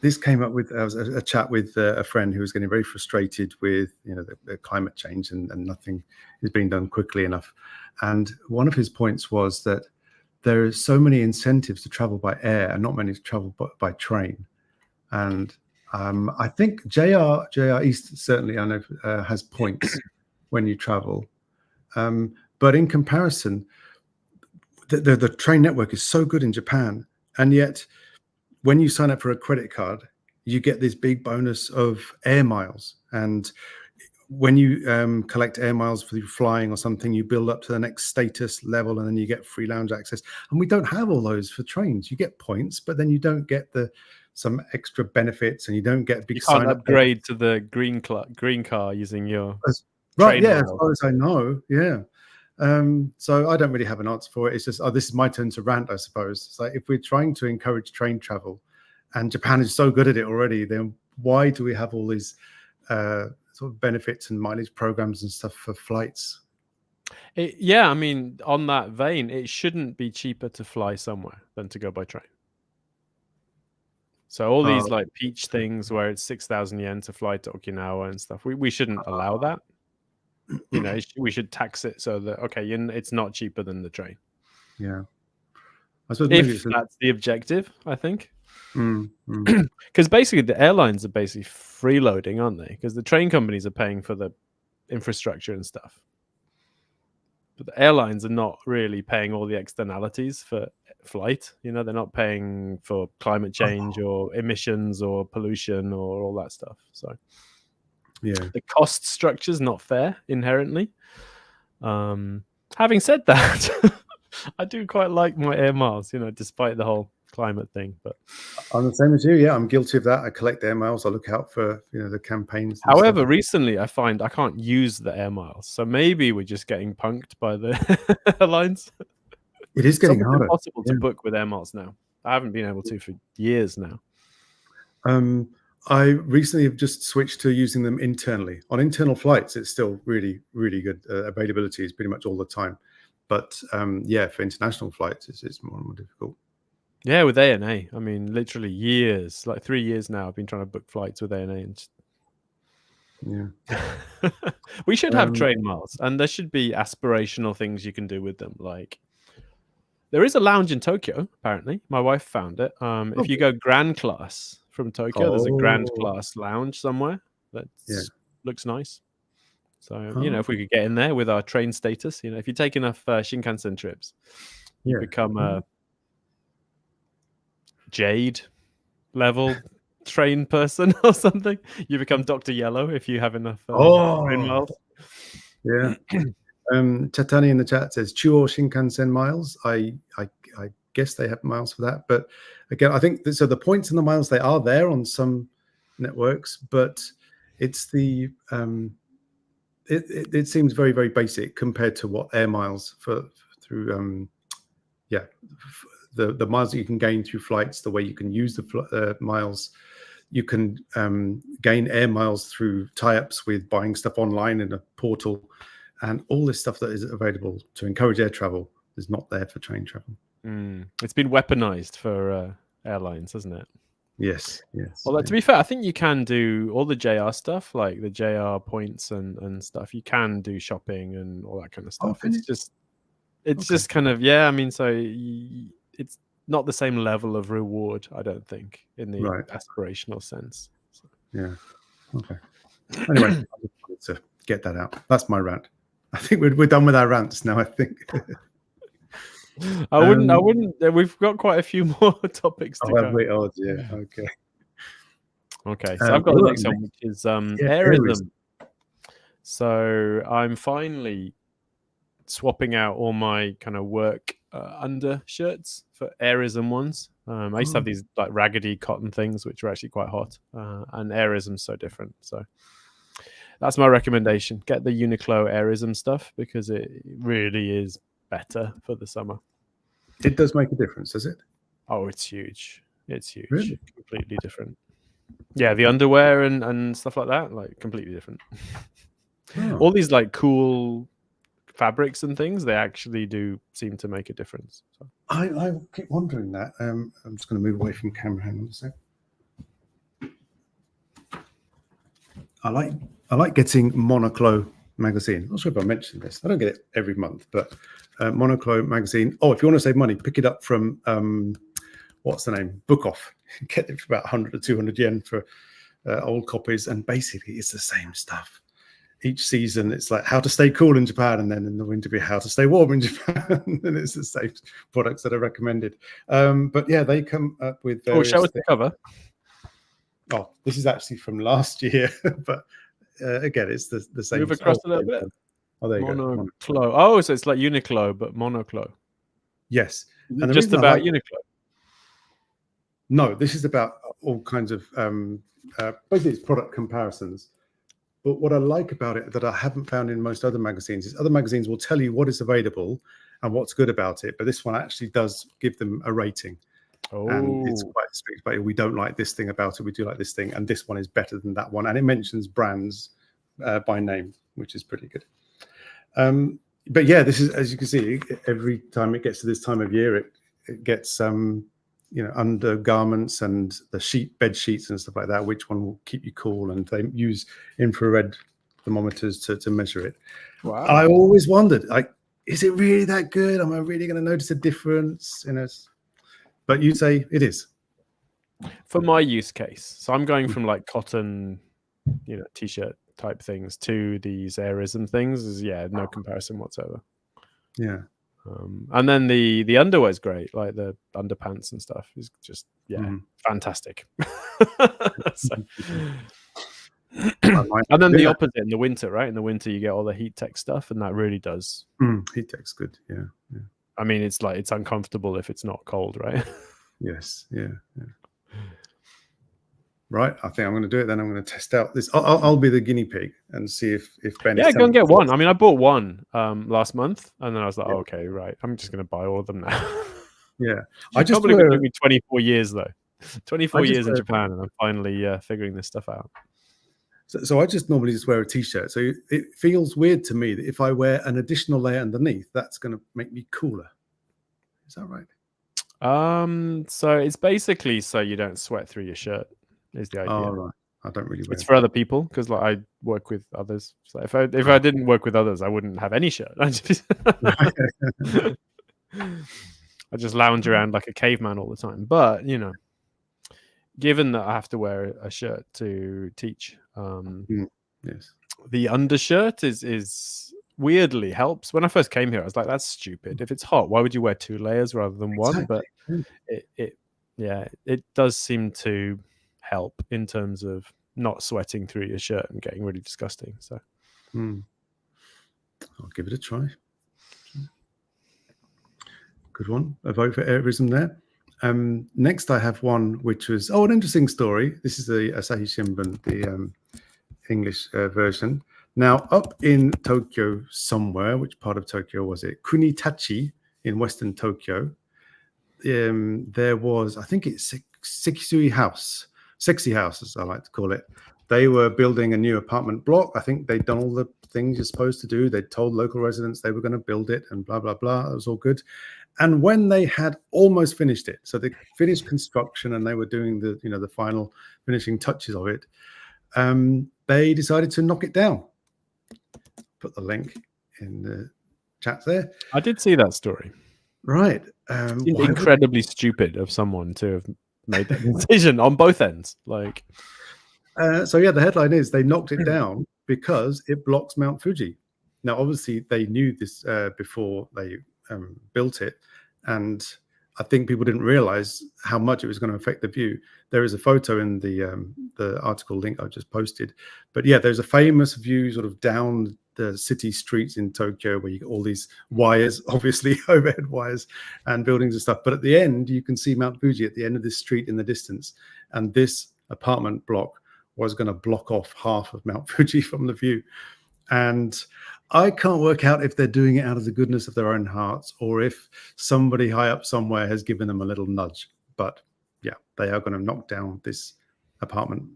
This came up with a chat with a friend who was getting very frustrated with the climate change and nothing is being done quickly enough. And one of his points was that there are so many incentives to travel by air and not many to travel by train. And I think JR East certainly, I know, has points when you travel. But in comparison, the train network is so good in Japan. And yet, when you sign up for a credit card, you get this big bonus of air miles. And when you collect air miles for flying or something, you build up to the next status level and then you get free lounge access. And we don't have all those for trains. You get points, but then you don't get some extra benefits and you don't get big sign up. Upgrade to the green car using your right. Yeah, as far as I know. Yeah. So I don't really have an answer for it. It's just, this is my turn to rant, I suppose. It's like if we're trying to encourage train travel and Japan is so good at it already, then why do we have all these sort of benefits and mileage programs and stuff for flights? Yeah, I mean, on that vein, it shouldn't be cheaper to fly somewhere than to go by train. So all these like peach things where it's 6,000 yen to fly to Okinawa and stuff, we shouldn't allow that. We should tax it so that it's not cheaper than the train. Yeah, I suppose if that's the objective, I think. Because basically the airlines are basically freeloading, aren't they? Because the train companies are paying for the infrastructure and stuff, but the airlines are not really paying all the externalities for flight. They're not paying for climate change or emissions or pollution or all that stuff. So. Yeah, the cost structure is not fair inherently. Having said that, I do quite like my air miles, despite the whole climate thing. But I'm the same as you. Yeah, I'm guilty of that. I collect air miles. I look out for the campaigns. However, recently I find I can't use the air miles, so maybe we're just getting punked by the airlines. It is getting harder. It's impossible to book with air miles now. I haven't been able to for years now. I recently have just switched to using them internally. On internal flights, it's still really, really good. Availability is pretty much all the time. But for international flights, it's more and more difficult. Yeah, with ANA. I mean, literally years, like 3 years now, I've been trying to book flights with ANA. And Yeah. We should have train miles, and there should be aspirational things you can do with them. Like there is a lounge in Tokyo, apparently. My wife found it. If you go grand class from Tokyo, there's a grand class lounge somewhere that looks nice. So, if we could get in there with our train status, if you take enough Shinkansen trips, you become a Jade level train person or something. You become Dr. Yellow if you have enough train miles. Yeah. Chatani in the chat says Chuo Shinkansen miles. I guess they have miles for that, but again, I think so. The points and the miles, they are there on some networks, but it's the it seems very, very basic compared to what air miles through the miles that you can gain through flights, the way you can use the miles. You can gain air miles through tie-ups with buying stuff online in a portal, and all this stuff that is available to encourage air travel is not there for train travel. It's been weaponized for airlines, hasn't it? Yes. Well, to be fair, I think you can do all the JR stuff, like the JR points and stuff. You can do shopping and all that kind of stuff. It's just kind of, I mean, so it's not the same level of reward, I don't think, in the aspirational sense. So. Yeah. Okay. Anyway, I just wanted to get that out. That's my rant. I think we're done with our rants now, I think. I wouldn't. We've got quite a few more topics to go. Wait, Okay, so I've got the next one, which is airism. So I'm finally swapping out all my kind of work undershirts for airism ones. I used to have these like raggedy cotton things, which are actually quite hot, and airism's so different. So that's my recommendation. Get the Uniqlo airism stuff because it really is better for the summer. It does make a difference, does it? Oh, it's huge. It's huge. Really? Completely different. Yeah, the underwear and stuff like that, like completely different. All these like cool fabrics and things, they actually do seem to make a difference. So. I keep wondering that. I'm just going to move away from camera. Hang on a sec. I like getting Monoqlo magazine. I'm not sure if I mentioned this. I don't get it every month, but Monoqlo magazine. Oh, if you want to save money, pick it up from what's the name? Book Off. Get it for about 100 or 200 yen for old copies, and basically it's the same stuff. Each season, it's like how to stay cool in Japan, and then in the winter, be how to stay warm in Japan. And it's the same products that are recommended. But yeah, they come up with. Show us the cover. Oh, this is actually from last year, but again, it's the same. Move across a little bit. Oh, there you go. Monoqlo. Oh, so it's like Uniqlo, but Monoqlo. Yes. And just about Uniqlo. No, this is about all kinds of basically it's product comparisons. But what I like about it that I haven't found in most other magazines is other magazines will tell you what is available and what's good about it, but this one actually does give them a rating. And it's quite strict, but we don't like this thing about it, we do like this thing, and this one is better than that one. And it mentions brands by name, which is pretty good. But yeah, this is, as you can see, every time it gets to this time of year, it gets undergarments and the bed sheets and stuff like that, which one will keep you cool, and they use infrared thermometers to measure it. Wow. I always wondered, like, is it really that good? Am I really going to notice a difference? But you say it is. For my use case. So I'm going from like cotton, t-shirt type things to these airism things. Is no comparison whatsoever. Yeah. And then the underwear is great, like the underpants and stuff is just fantastic. And then the opposite in the winter, right? In the winter you get all the heat tech stuff, and that really does. Heat tech's good, yeah. I mean, it's like it's uncomfortable if it's not cold, right? Yes, yeah. Right, I think I'm going to do it. Then I'm going to test out this. I'll be the guinea pig and see if Ben. Yeah, go and get one. I mean, I bought one last month, and then I was like, okay, right, I'm just going to buy all of them now. Yeah, I just probably took me 24 years though. 24 years in Japan, and I'm finally figuring this stuff out. So I just normally just wear a t-shirt. So it feels weird to me that if I wear an additional layer underneath, that's going to make me cooler. Is that right? So it's basically so you don't sweat through your shirt is the idea. Oh, right. I don't really wear. It's for other people because like I work with others. So if I didn't work with others, I wouldn't have any shirt. I just lounge around like a caveman all the time. But given that I have to wear a shirt to teach, Yes. the undershirt is weirdly helps. When I first came here, I was like, that's stupid. If it's hot, why would you wear 2 layers rather than one? But it does seem to help in terms of not sweating through your shirt and getting really disgusting. So I'll give it a try. Good one. A vote for Airism there. Next, I have one which was an interesting story. This is the Asahi Shimbun, the English version. Now, up in Tokyo somewhere, which part of Tokyo was it? Kunitachi in Western Tokyo. There was, I think it's Sexy House, as I like to call it. They were building a new apartment block. I think they'd done all the things you're supposed to do. They'd told local residents they were going to build it and blah, blah, blah. It was all good. And when they had almost finished it, so they finished construction and they were doing the final finishing touches of it, they decided to knock it down. Put the link in the chat there. I did see that story. Right. Incredibly stupid of someone to have made that decision on both ends. Like, the headline is they knocked it down because it blocks Mount Fuji. Now, obviously, they knew this before they built it, and I think people didn't realize how much it was going to affect the view. There is a photo in the article link I just posted, but yeah, there's a famous view sort of down the city streets in Tokyo where you get all these wires, obviously overhead wires and buildings and stuff. But at the end, you can see Mount Fuji at the end of this street in the distance, and this apartment block was going to block off half of Mount Fuji from the view. And I can't work out if they're doing it out of the goodness of their own hearts or if somebody high up somewhere has given them a little nudge. But yeah, they are going to knock down this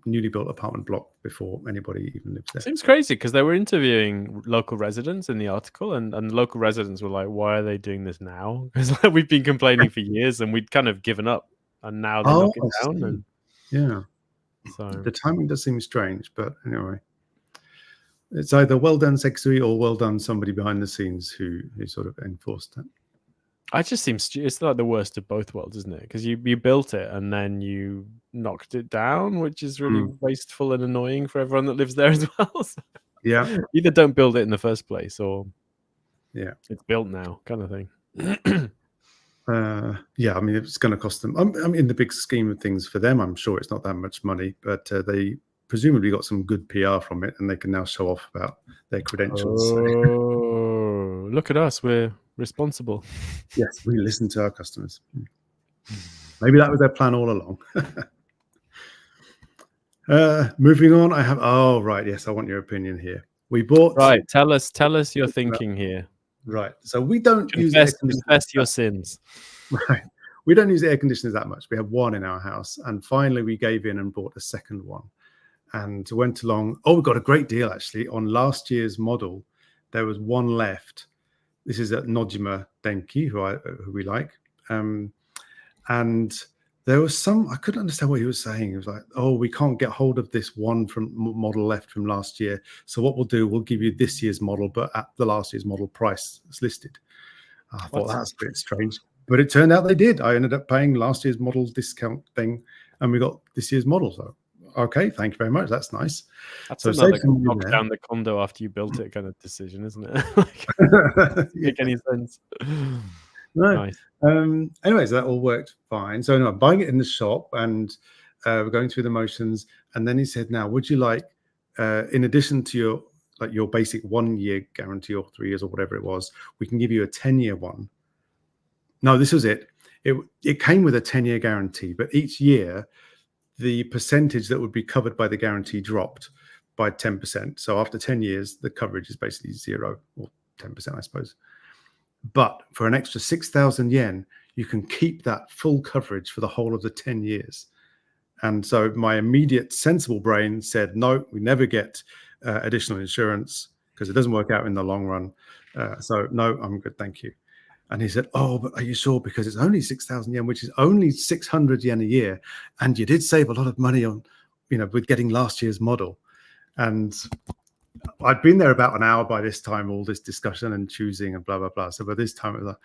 newly built apartment block before anybody even lives there. Seems crazy because they were interviewing local residents in the article, and the local residents were like, "Why are they doing this now?" Because like, we've been complaining for years and we'd kind of given up, and now they knock it down. And yeah, so the timing does seem strange, but anyway. It's either well done Sexui or well done somebody behind the scenes who sort of enforced that. It just seems it's like the worst of both worlds, isn't it? Because you built it and then you knocked it down, which is really wasteful and annoying for everyone that lives there as well. So yeah, either don't build it in the first place or it's built now, kind of thing. I mean, it's going to cost them. In the big scheme of things for them, I'm sure it's not that much money, but they presumably got some good PR from it, and they can now show off about their credentials. Oh, look at us. We're responsible. Yes, we listen to our customers. Maybe that was their plan all along. Moving on, I have... Oh, right. Yes, I want your opinion here. We bought... Right. Tell us your thinking here. Right. So we don't confess your sins. Right. We don't use air conditioners that much. We have one in our house. And finally, we gave in and bought a second one. And went along. Oh, we got a great deal actually on last year's model. There was one left. This is at Nojima Denki, who we like. And there was some. I couldn't understand what he was saying. He was like, "Oh, we can't get hold of this one from model left from last year. So what we'll do, we'll give you this year's model, but at the last year's model price that's listed." I thought that's a bit strange, but it turned out they did. I ended up paying last year's model discount thing, and we got this year's model. So. Okay, thank you very much. That's nice. That's another knock down the condo after you built it kind of decision, isn't it? Doesn't make any sense. No. Nice. Anyway, so that all worked fine. So I'm buying it in the shop, and we're going through the motions. And then he said, "Now, would you like, in addition to your basic 1 year guarantee or 3 years or whatever it was, we can give you a 10-year one." No, this was it. It came with a 10-year guarantee, but each year, the percentage that would be covered by the guarantee dropped by 10%. So after 10 years, the coverage is basically 0 or 10%, I suppose. But for an extra 6,000 yen, you can keep that full coverage for the whole of the 10 years. And so my immediate sensible brain said, no, we never get additional insurance because it doesn't work out in the long run. So no, I'm good, thank you. And he said, "Oh, but are you sure? Because it's only 6,000 yen, which is only 600 yen a year. And you did save a lot of money on, with getting last year's model. And I'd been there about an hour by this time, all this discussion and choosing and blah, blah, blah. So by this time, it was like,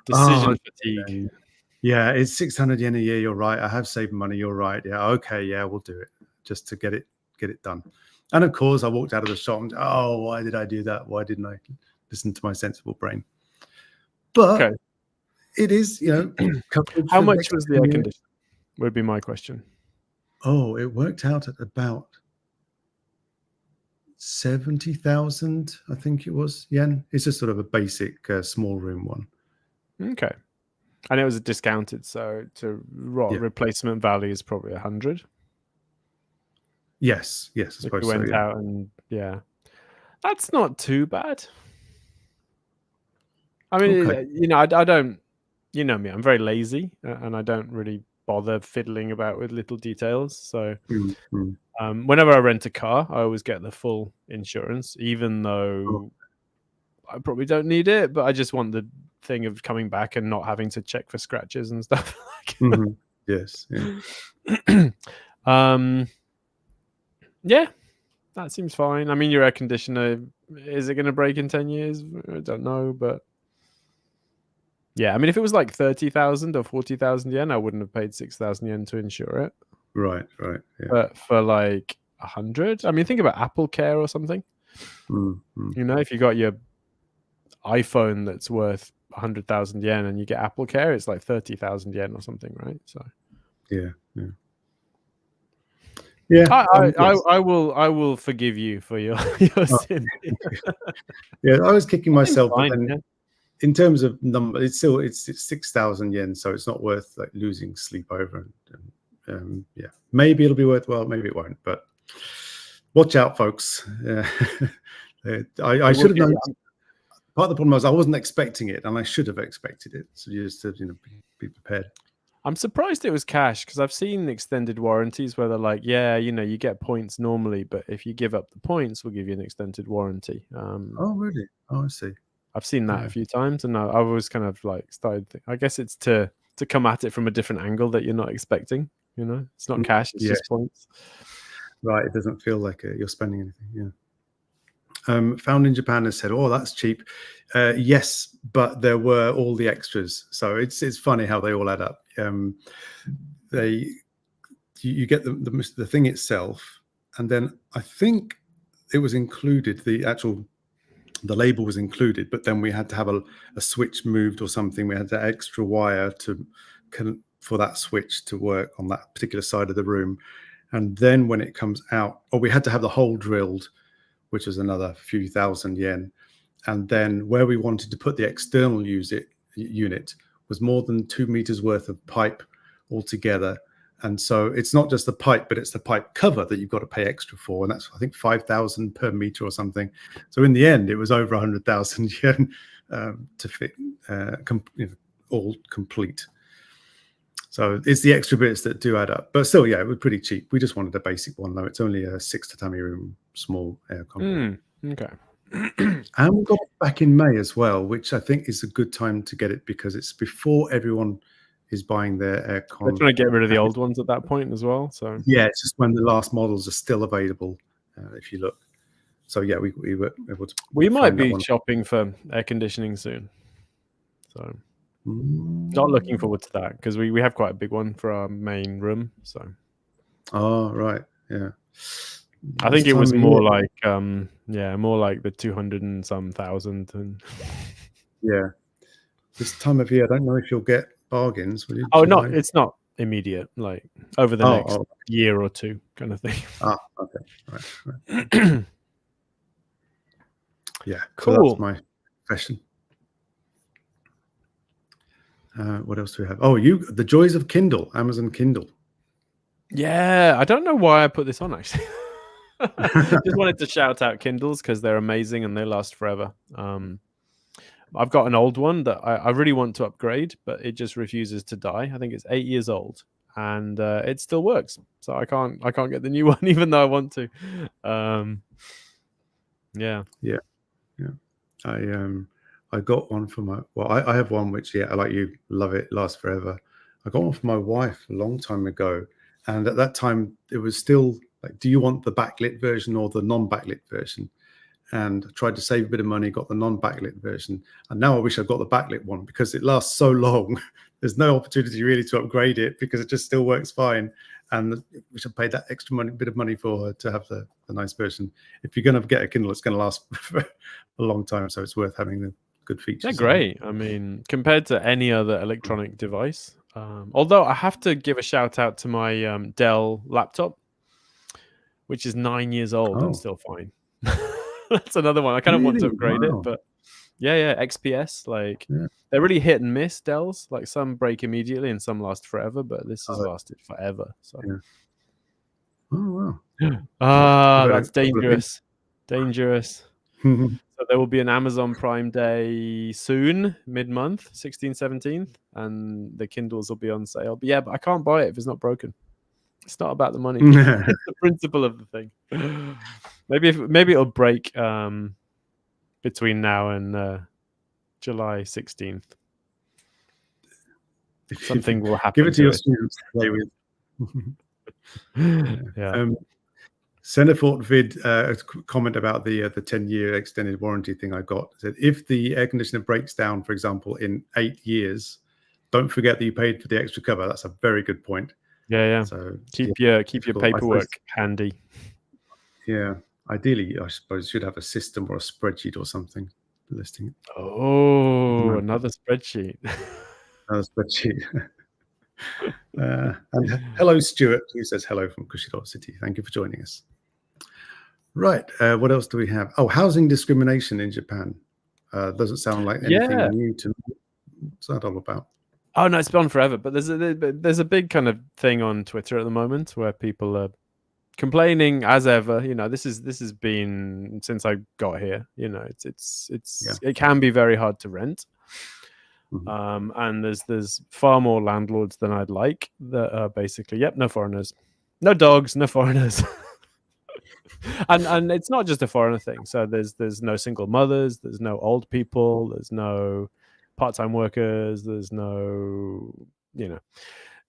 Decision fatigue. Yeah, it's 600 yen a year. You're right. I have saved money. You're right. Yeah. Okay. Yeah, we'll do it just to get it done. And of course, I walked out of the shop and, why did I do that? Why didn't I listen to my sensible brain? But it is, How much was the air conditioner? Would be my question. Oh, it worked out at about 70,000, I think it was, yen. It's just sort of a basic small room one. Okay. And it was discounted, so replacement value is probably 100. Yes, I suppose if you went out and that's not too bad. I mean, I don't, you know me, I'm very lazy and I don't really bother fiddling about with little details. So whenever I rent a car, I always get the full insurance, even though I probably don't need it, but I just want the thing of coming back and not having to check for scratches and stuff. Yes. Yeah, that seems fine. I mean, your air conditioner, is it going to break in 10 years? I don't know, but yeah, I mean, if it was like 30,000 or 40,000 yen, I wouldn't have paid 6,000 yen to insure it. Right. Yeah. But for like 100, I mean, think about Apple Care or something. If you got your iPhone that's worth 100,000 yen and you get Apple Care, it's like 30,000 yen or something, right? So yeah. I will forgive you for your sin. Yeah, I was kicking myself. In terms of number, it's 6,000 yen, so it's not worth like losing sleep over. And maybe it'll be worthwhile, maybe it won't. But watch out, folks. I should have known. Part of the problem was I wasn't expecting it, and I should have expected it. So you just be prepared. I'm surprised it was cash because I've seen extended warranties where they're like, you get points normally, but if you give up the points, we'll give you an extended warranty. Oh, really? Oh, I see. I've seen that a few times, and I was kind of like I guess it's to come at it from a different angle that you're not expecting. It's not cash; it's just points. Right. It doesn't feel like you're spending anything. Yeah. Found in Japan has said, "Oh, that's cheap." Yes, but there were all the extras, so it's funny how they all add up. You get the thing itself, and then I think it was included. The label was included, but then we had to have a switch moved or something. We had that extra wire for that switch to work on that particular side of the room, and then when it comes out, we had to have the hole drilled, which was another few thousand yen. And then where we wanted to put the external unit was more than 2 meters worth of pipe altogether. And so it's not just the pipe, but it's the pipe cover that you've got to pay extra for. And that's, I think, 5,000 per meter or something. So in the end, it was over 100,000 yen to fit all complete. So it's the extra bits that do add up. But still, it was pretty cheap. We just wanted a basic one, though. It's only a 6 tatami room, small aircon. Okay. And we got it back in May as well, which I think is a good time to get it because it's before everyone is buying their aircon. They're trying to get rid of the old ones at that point as well. So it's just when the last models are still available, if you look. So we were able to. We might be shopping for air conditioning soon. So not looking forward to that because we have quite a big one for our main room. So. Oh right, yeah. I think it was more like more like the 200 and some thousand. And this time of year, I don't know if you'll get bargains. Will you? Oh no, it's not immediate. Like over the next year or two, kind of thing. Okay, right. Yeah, cool. So that's my question. What else do we have? Oh, the joys of Kindle, Amazon Kindle. Yeah, I don't know why I put this on actually. Just wanted to shout out Kindles because they're amazing and they last forever. I've got an old one that I really want to upgrade, but it just refuses to die. I think it's 8 years old and it still works. So I can't get the new one even though I want to. I got one for I have one which I like you love it, lasts forever. I got one for my wife a long time ago, and at that time it was still like, do you want the backlit version or the non-backlit version? And I tried to save a bit of money, got the non-backlit version, and now I wish I got the backlit one because it lasts so long. There's no opportunity really to upgrade it because it just still works fine. And we should pay that extra bit of money for to have the nice version. If you're going to get a Kindle, it's going to last for a long time, so it's worth having the good features. They're great. I mean, compared to any other electronic device. Although I have to give a shout out to my Dell laptop, which is 9 years old and still fine. That's another one. I kind of want to upgrade it, but yeah, XPS. Like they're really hit and miss, Dells. Like some break immediately and some last forever, but this has lasted forever. So. Oh wow. That's dangerous. Dangerous. So there will be an Amazon Prime Day soon, mid-month, 16th, 17th, and the Kindles will be on sale. But yeah, but I can't buy it if it's not broken. It's not about the money. It's the principle of the thing. Maybe it'll break between now and July 16th. Something will happen. Give it to your students to play with. Yeah. Centerfort Vid comment about the 10-year extended warranty thing I got. Said if the air conditioner breaks down, for example, in 8 years, don't forget that you paid for the extra cover. That's a very good point. Yeah. So keep your paperwork handy. Yeah. Ideally, I suppose you should have a system or a spreadsheet or something listing it. Oh, another spreadsheet. Another spreadsheet. And hello, Stuart, who says hello from Kushiro City. Thank you for joining us. Right. What else do we have? Oh, housing discrimination in Japan. Doesn't sound like anything new to me. What's that all about? Oh no, it's been on forever. But there's a big kind of thing on Twitter at the moment where people are complaining as ever. You know, this has been since I got here. You know, it can be very hard to rent. And there's far more landlords than I'd like that are basically, no foreigners, no dogs, no foreigners. and it's not just a foreigner thing. So there's no single mothers, there's no old people, there's no part-time workers, there's no,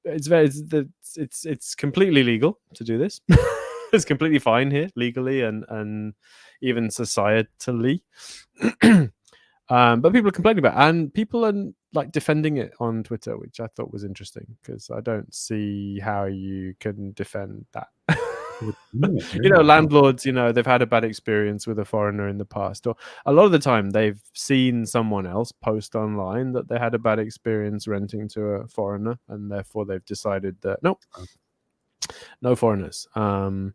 it's completely legal to do this. It's completely fine here legally and even societally. But people are complaining about it, and people are like defending it on Twitter, which I thought was interesting because I don't see how you can defend that. Landlords, they've had a bad experience with a foreigner in the past, or a lot of the time they've seen someone else post online that they had a bad experience renting to a foreigner, and therefore they've decided that no foreigners. And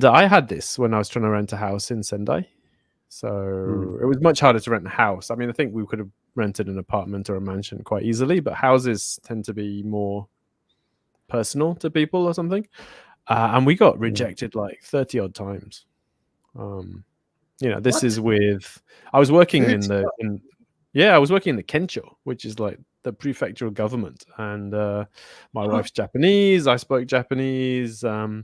I had this when I was trying to rent a house in Sendai. So it was much harder to rent a house. I mean, I think we could have rented an apartment or a mansion quite easily, but houses tend to be more personal to people or something. And we got rejected like 30 odd times. This is with, I was working in the Kencho, which is like the prefectural government. And my wife's Japanese. I spoke Japanese. So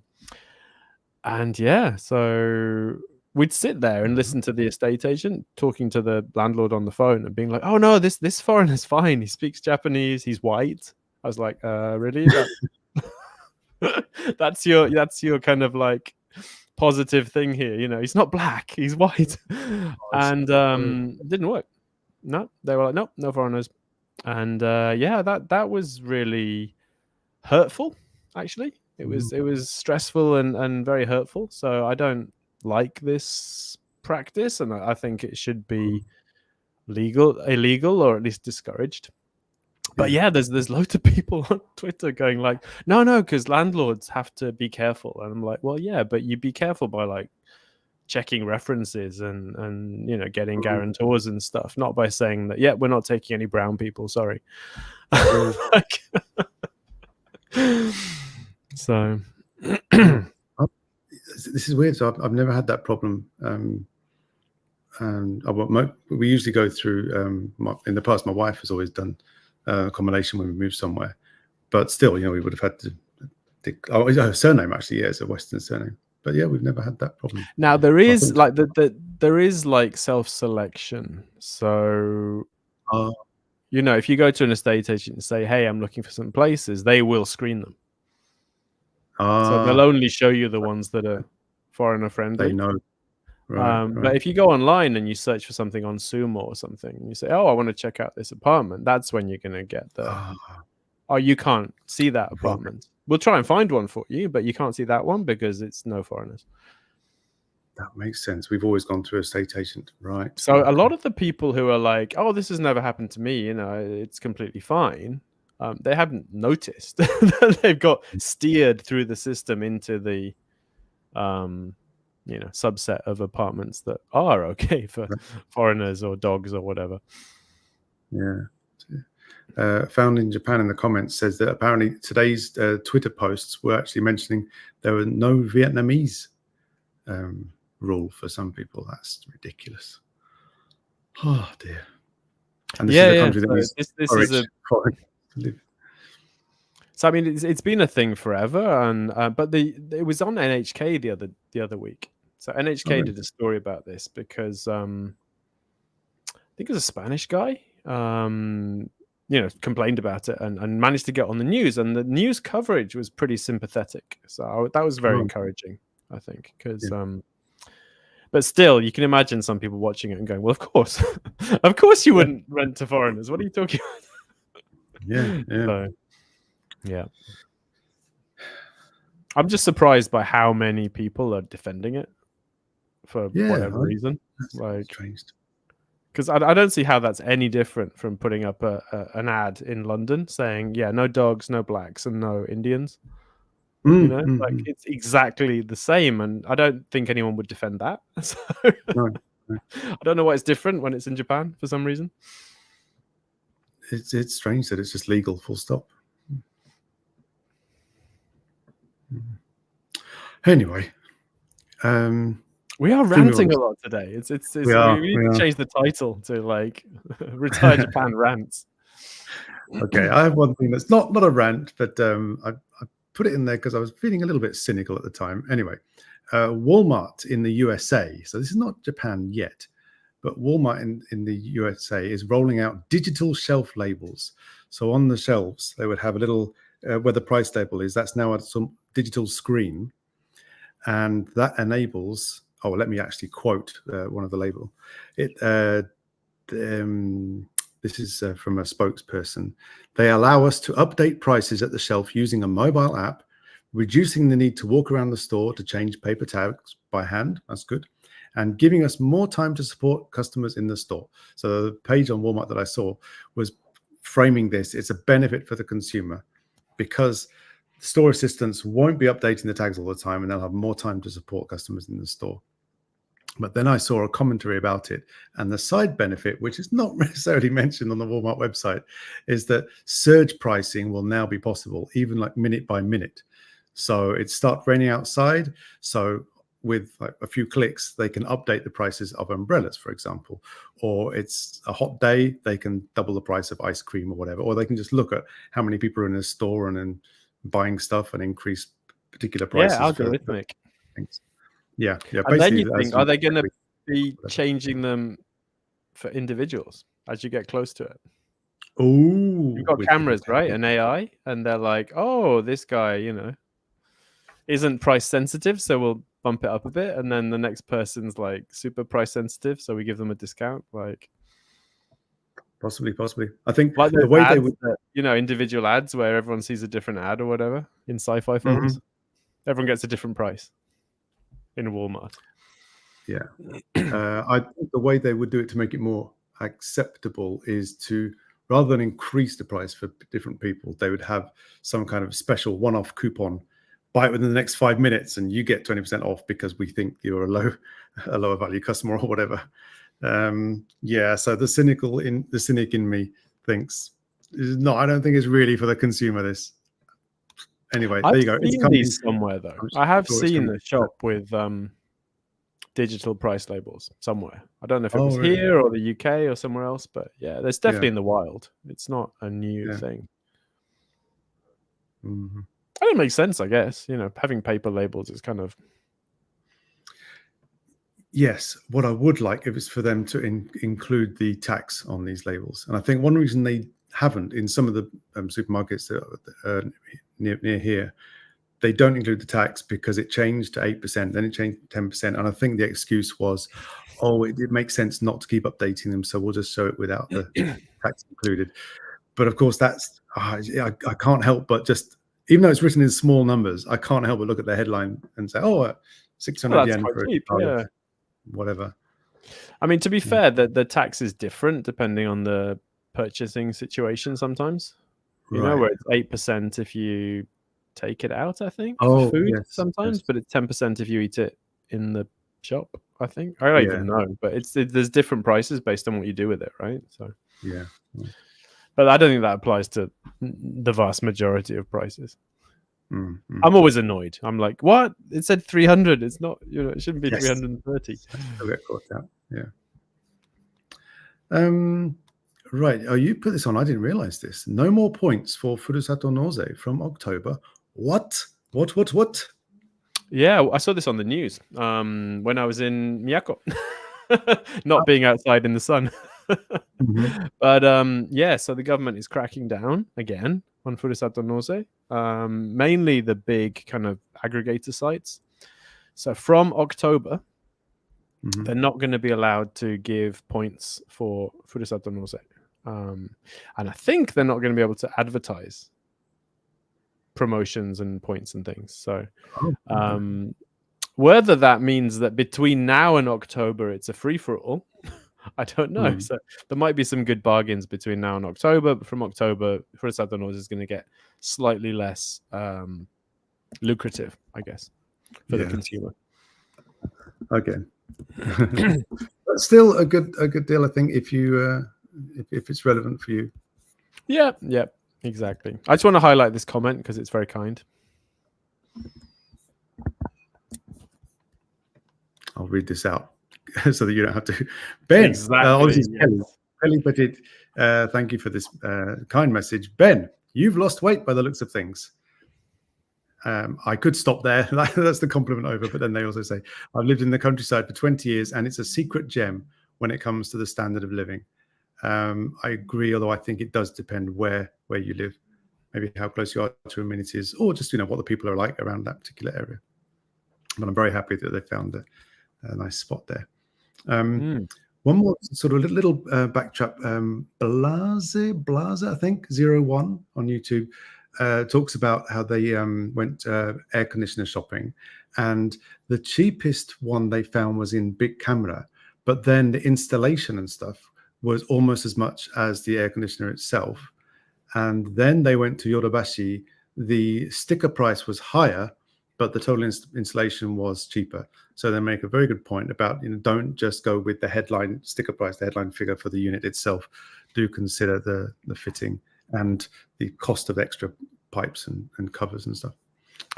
we'd sit there and listen to the estate agent talking to the landlord on the phone and being like, "Oh no, this foreigner's fine. He speaks Japanese. He's white." I was like, "Really? That's your kind of like positive thing here. He's not black. He's white." And it didn't work. No, they were like, "Nope, no foreigners." And that was really hurtful. Actually, it was stressful and very hurtful. So I don't like this practice, and I think it should be illegal, or at least discouraged. But there's loads of people on Twitter going like, no, because landlords have to be careful. And I'm like, well, yeah, but you be careful by like checking references and getting guarantors and stuff, not by saying that we're not taking any brown people, sorry. So this is weird. So I've never had that problem. And we usually go through. In the past, my wife has always done accommodation when we move somewhere, but still, we would have had to. Her surname actually, it's a Western surname. But we've never had that problem. Now there is there is like self-selection. So if you go to an estate agent and say, "Hey, I'm looking for some places," they will screen them. So they'll only show you the ones that are foreigner friendly. They know. Right, But if you go online and you search for something on Sumo or something, and you say, "Oh, I want to check out this apartment," that's when you're going to get the, "Oh, you can't see that apartment. We'll try and find one for you, but you can't see that one because it's no foreigners." That makes sense. We've always gone through a estate agent, right? So a lot of the people who are like, "Oh, this has never happened to me. It's completely fine." They haven't noticed that they've got steered through the system into the subset of apartments that are okay for foreigners or dogs or whatever. Yeah. Found in Japan in the comments says that apparently today's Twitter posts were actually mentioning there were no Vietnamese rule for some people. That's ridiculous. Oh dear. And this is a country that is this is a live. So I mean, it's been a thing forever, and but it was on NHK the other week. So NHK did a story about this because I think it was a Spanish guy, complained about it and managed to get on the news, and the news coverage was pretty sympathetic. So that was very encouraging, I think, because. But still, you can imagine some people watching it and going, "Well, of course, of course, you wouldn't rent to foreigners. What are you talking about?" Yeah. I'm just surprised by how many people are defending it for whatever reason. Like, because I don't see how that's any different from putting up an ad in London saying, "Yeah, no dogs, no blacks, and no Indians." Like it's exactly the same, and I don't think anyone would defend that. So I don't know why it's different when it's in Japan for some reason. It's strange that it's just legal, full stop. Anyway, we are ranting a lot today. We need to change the title to like Retire Japan Rants. Okay, I have one thing that's not a rant, but I put it in there because I was feeling a little bit cynical at the time. Anyway, Walmart in the USA, so this is not Japan yet, but Walmart in the USA is rolling out digital shelf labels. So on the shelves, they would have a little, where the price label is, that's now at some digital screen. And that enables, let me actually quote one of the label. This is from a spokesperson. They allow us to update prices at the shelf using a mobile app, reducing the need to walk around the store to change paper tags by hand. That's good. And giving us more time to support customers in the store. So the page on Walmart that I saw was framing this. It's a benefit for the consumer because store assistants won't be updating the tags all the time and they'll have more time to support customers in the store. But then I saw a commentary about it, and the side benefit, which is not necessarily mentioned on the Walmart website, is that surge pricing will now be possible, even like minute by minute. So it starts raining outside. So with like a few clicks, they can update the prices of umbrellas, for example. Or it's a hot day, they can double the price of ice cream or whatever. Or they can just look at how many people are in a store and then buying stuff and increase particular prices. Yeah, algorithmic. Things. Yeah. And then you think, are they going to be changing them for individuals as you get close to it? Oh, you've got cameras, right? And AI, and they're like, "Oh, this guy, isn't price sensitive, so we'll bump it up a bit." And then the next person's like super price sensitive, so we give them a discount. Like, possibly. I think like the way they would, individual ads where everyone sees a different ad or whatever in sci-fi films. Everyone gets a different price in Walmart. Yeah. I think the way they would do it to make it more acceptable is to, rather than increase the price for different people, they would have some kind of special one-off coupon. Buy it within the next 5 minutes and you get 20% off because we think you're a lower value customer or whatever. So the cynic in me thinks, no, I don't think it's really for the consumer, this. Anyway, there you go. I've seen these somewhere though. I have seen the shop with digital price labels somewhere. I don't know if it was here or the UK or somewhere else, but yeah, there's definitely in the wild. It's not a new thing. Mm-hmm. That makes sense, I guess. Having paper labels is kind of. Yes, what I would like is for them to include the tax on these labels, and I think one reason they haven't in some of the supermarkets that are near here, they don't include the tax because it changed to 8%, then it changed to 10%. And I think the excuse was, oh, it makes sense not to keep updating them, so we'll just show it without the tax included. But of course, that's I can't help but just, even though it's written in small numbers, I can't help but look at the headline and say, oh, 600 yen for cheap, a whatever. I mean, to be fair, the tax is different depending on the purchasing situation sometimes. You know, where it's 8% if you take it out, I think, for food sometimes, but it's 10% if you eat it in the shop, I think. I don't even know, but there's different prices based on what you do with it, right? So but I don't think that applies to the vast majority of prices. I'm always annoyed. I'm like, what? It said 300. It's not, it shouldn't be 330. I'll get caught out. Right. Oh, you put this on. I didn't realize this. No more points for Furusato nozei from October. What? Yeah, I saw this on the news when I was in Miyako, not being outside in the sun. But so the government is cracking down again on Furusato nozei, mainly the big kind of aggregator sites. So from October, they're not going to be allowed to give points for Furusato nozei. And I think they're not going to be able to advertise promotions and points and things. So whether that means that between now and October it's a free-for-all, I don't know. So there might be some good bargains between now and October, but from October, Furusato nozei is going to get slightly less lucrative, I guess, for the consumer. Okay. But still a good deal, I think, if you if it's relevant for you. Yeah, exactly. I just want to highlight this comment because it's very kind. I'll read this out so that you don't have to. Ben, exactly. Kelly Petit, thank you for this kind message. Ben, you've lost weight by the looks of things. I could stop there. That's the compliment over. But then they also say, I've lived in the countryside for 20 years and it's a secret gem when it comes to the standard of living. I agree, although I think it does depend where you live, maybe how close you are to amenities, or just what the people are like around that particular area. But I'm very happy that they found a nice spot there. One more sort of little backtrap. Blaze, I think 01 on YouTube talks about how they went air conditioner shopping, and the cheapest one they found was in Big Camera, but then the installation and stuff was almost as much as the air conditioner itself. And then they went to Yodobashi. The sticker price was higher, but the total installation was cheaper. So they make a very good point about, don't just go with the headline sticker price, the headline figure for the unit itself. Do consider the fitting and the cost of extra pipes and covers and stuff.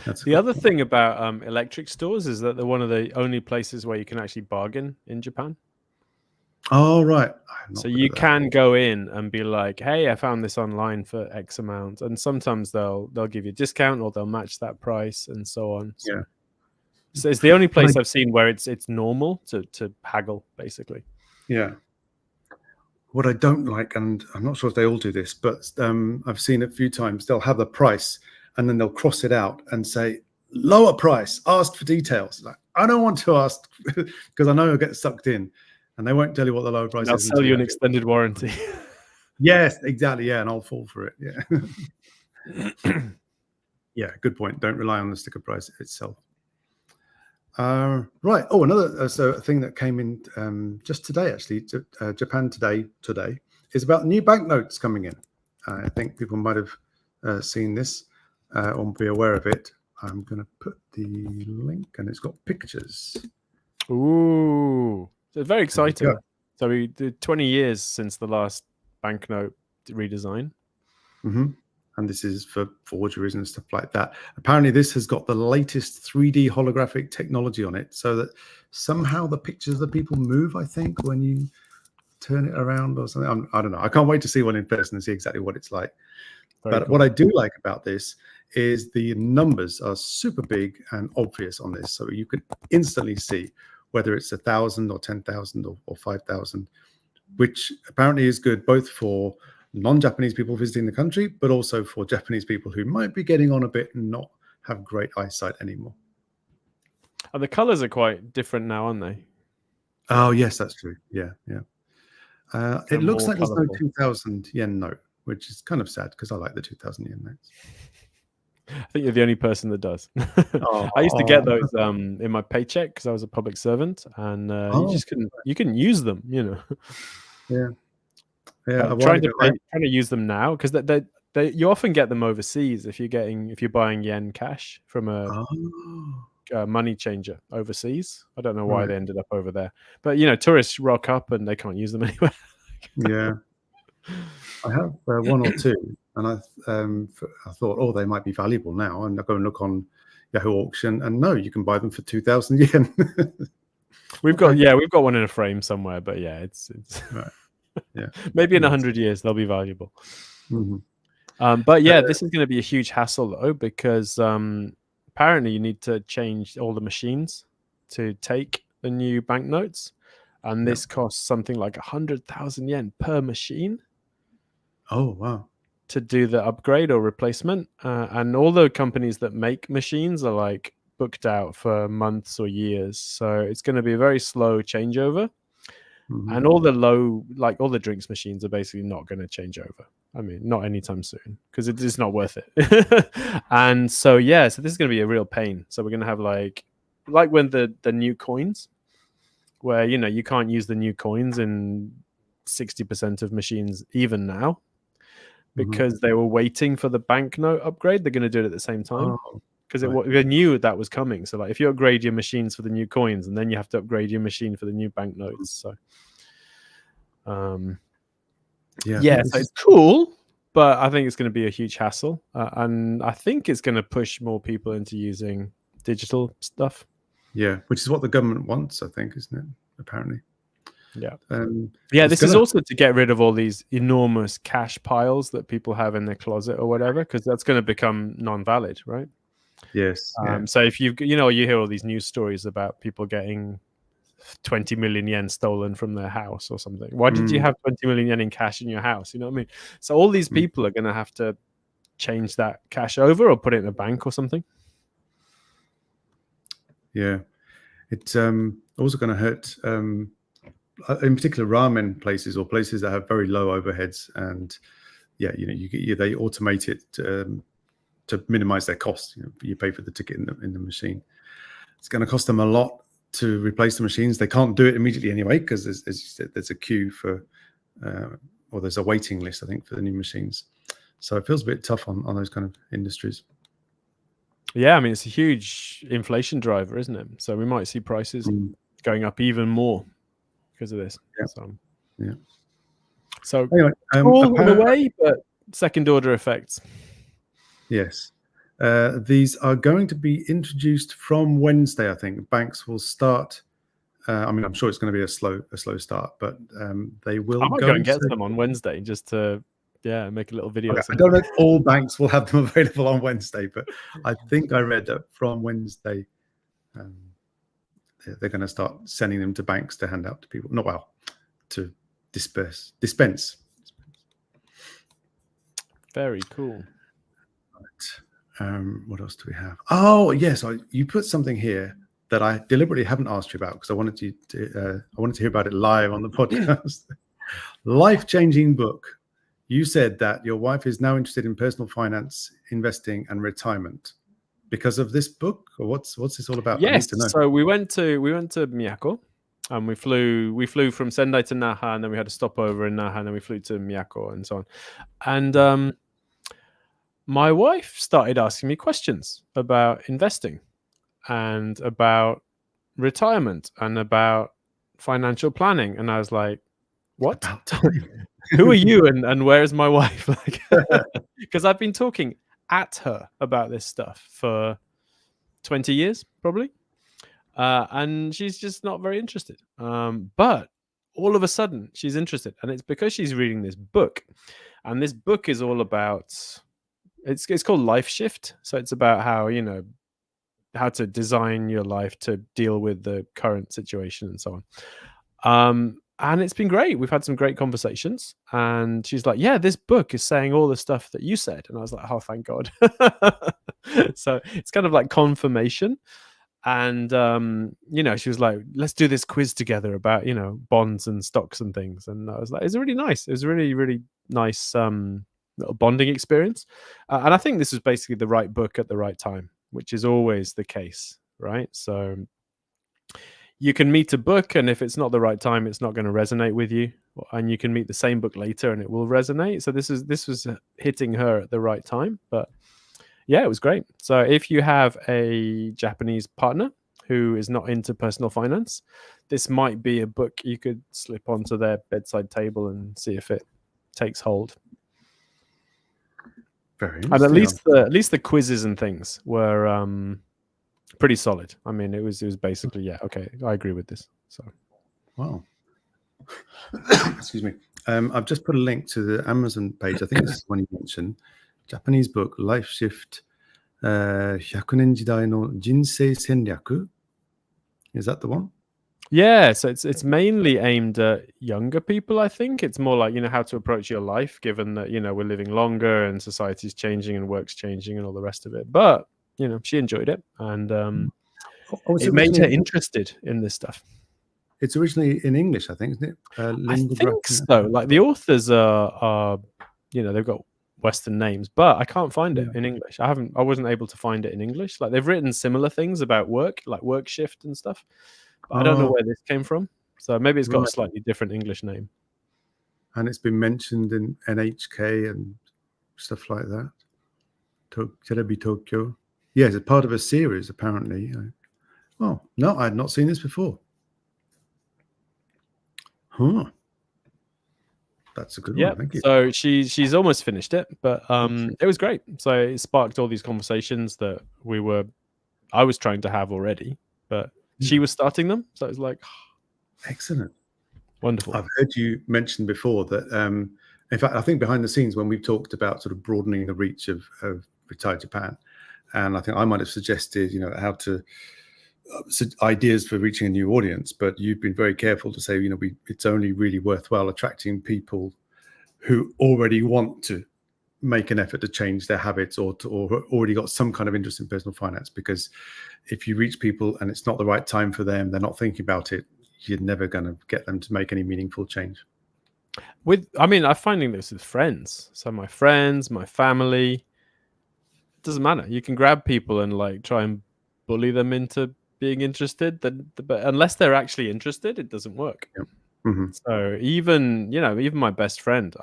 That's the other thing about electric stores is that they're one of the only places where you can actually bargain in Japan. Oh, right. So you can go in and be like, hey, I found this online for X amount. And sometimes they'll give you a discount or they'll match that price and so on. So, so it's the only place I've seen where it's normal to haggle, basically. Yeah. What I don't like, and I'm not sure if they all do this, but I've seen it a few times, they'll have the price and then they'll cross it out and say, lower price, ask for details. Like, I don't want to ask because I know I'll get sucked in. And they won't tell you what the lower price is. They'll sell you an extended warranty. Yes, exactly. Yeah, and I'll fall for it. Yeah. Yeah, good point. Don't rely on the sticker price itself. Right. Oh, another so a thing that came in just today, actually, Japan Today is about new banknotes coming in. I think people might have seen this or be aware of it. I'm going to put the link, and it's got pictures. Ooh. So it's very exciting. So we did 20 years since the last banknote redesign. And this is for forgeries and stuff like that. Apparently, this has got the latest 3D holographic technology on it, so that somehow the pictures of the people move, I think, when you turn it around or something. I don't know. I can't wait to see one in person and see exactly what it's like. But what I do like about this is the numbers are super big and obvious on this. So you can instantly see whether it's 1,000 or 10,000 or 5,000, which apparently is good both for non-Japanese people visiting the country, but also for Japanese people who might be getting on a bit and not have great eyesight anymore. And the colors are quite different now, aren't they? Oh yes, that's true. Yeah, yeah. It looks more like there's no colourful. 2,000 yen note, which is kind of sad because I like the 2,000 yen notes. I think you're the only person that does. Oh, I used to get those in my paycheck because I was a public servant, and you couldn't use them, you know. Yeah, yeah. Like trying to use them now, because you often get them overseas if you're buying yen cash from a money changer overseas. I don't know why they ended up over there, but you know, tourists rock up and they can't use them anywhere. Yeah, I have one or two, and I thought, oh, they might be valuable now, and I go and look on Yahoo auction, and no, you can buy them for 2,000 yen. We've got one in a frame somewhere, but yeah, it's right. Yeah, maybe in 100 years they'll be valuable. Mm-hmm. But yeah, this is going to be a huge hassle though, because apparently you need to change all the machines to take the new banknotes, and this costs something like 100,000 yen per machine. Oh wow! To do the upgrade or replacement, and all the companies that make machines are like booked out for months or years, so it's going to be a very slow changeover. And all the drinks machines are basically not going to change over. I mean, not anytime soon, because it's not worth it. And so this is going to be a real pain. So we're going to have like when the new coins, where you know you can't use the new coins in 60% of machines even now, because they were waiting for the banknote upgrade. They're going to do it at the same time, because they knew that was coming. So like if you upgrade your machines for the new coins, and then you have to upgrade your machine for the new banknotes. So so it's cool, but I think it's going to be a huge hassle, and I think it's going to push more people into using digital stuff. Yeah, which is what the government wants, I think, isn't it? Apparently. Yeah. This is also to get rid of all these enormous cash piles that people have in their closet or whatever, because that's going to become non-valid, right? Yes. So if you hear all these news stories about people getting 20 million yen stolen from their house or something. Why did you have 20 million yen in cash in your house? You know what I mean? So all these people are going to have to change that cash over or put it in a bank or something. Yeah. It's also going to hurt, in particular, ramen places or places that have very low overheads. And yeah, you know, they automate it to minimize their costs. You know, you pay for the ticket in the machine. It's going to cost them a lot to replace the machines. They can't do it immediately anyway, because as you said, there's a queue for, or there's a waiting list, I think, for the new machines. So it feels a bit tough on those kind of industries. Yeah, I mean, it's a huge inflation driver, isn't it? So we might see prices going up even more because of this. Yeah. So anyway, cool in a way, but second order effects. Yes. These are going to be introduced from Wednesday, I think. Banks will start. I mean, I'm sure it's going to be a slow start, but they will. I might go and get some on Wednesday just to make a little video. Okay. I don't know if all banks will have them available on Wednesday, but I think I read that from Wednesday they're going to start sending them to banks to hand out to people. To dispense. Very cool. Right. What else do we have? Oh yes, you put something here that I deliberately haven't asked you about, because I wanted to hear about it live on the podcast. Life-changing book. You said that your wife is now interested in personal finance, investing, and retirement because of this book, or what's this all about? Yes. So we went to Miyako, and we flew from Sendai to Naha, and then we had a stopover in Naha, and then we flew to Miyako and so on. And my wife started asking me questions about investing and about retirement and about financial planning, and I was like, what? Who are you and where is my wife? Like, because I've been talking at her about this stuff for 20 years probably, and she's just not very interested, but all of a sudden she's interested, and it's because she's reading this book, and this book is all about, it's called Life Shift. So it's about how to design your life to deal with the current situation and so on. and it's been great. We've had some great conversations, and she's like, yeah, this book is saying all the stuff that you said. And I was like, oh, thank God. So it's kind of like confirmation. And she was like, let's do this quiz together about bonds and stocks and things. And I was like, it's really nice. It was a really, really nice little bonding experience. And I think this was basically the right book at the right time, which is always the case, right? So you can meet a book, and if it's not the right time, it's not going to resonate with you. And you can meet the same book later, and it will resonate. So this was hitting her at the right time. But yeah, it was great. So if you have a Japanese partner who is not into personal finance, this might be a book you could slip onto their bedside table and see if it takes hold. Very And interesting. at least the quizzes and things were pretty solid. I mean, it was basically, yeah, okay, I agree with this. So wow. Excuse me. I've just put a link to the Amazon page. I think this is one you mentioned. Japanese book, Life Shift, 100年時代の人生戦略. Is that the one? yeah, so it's mainly aimed at younger people, I think. It's more like, how to approach your life, given that, we're living longer and society's changing and work's changing and all the rest of it. But, she enjoyed it, and it made her interested in this stuff. It's originally in English, I think, isn't it? I think so. Like the authors are they've got Western names, but I can't find it in English. I wasn't able to find it in English. Like they've written similar things about work, like work shift and stuff. But I don't know where this came from. So maybe it's got a slightly different English name. And it's been mentioned in NHK and stuff like that. Terebi Tokyo. Yes, it's part of a series, apparently. Oh, no, I had not seen this before. Huh. That's a good one. Thank you. So she's almost finished it, but it was great. So it sparked all these conversations that I was trying to have already, but she was starting them. So it was like, excellent. Wonderful. I've heard you mention before that, in fact, I think behind the scenes when we've talked about sort of broadening the reach of Retire Japan, and I think I might have suggested, how to ideas for reaching a new audience, but you've been very careful to say, it's only really worthwhile attracting people who already want to make an effort to change their habits or already got some kind of interest in personal finance, because if you reach people and it's not the right time for them, they're not thinking about it, you're never going to get them to make any meaningful change. I'm finding this with friends. So my friends, my family, it doesn't matter. You can grab people and like try and bully them into being interested, but unless they're actually interested, it doesn't work. Yep. Mm-hmm. So even my best friend,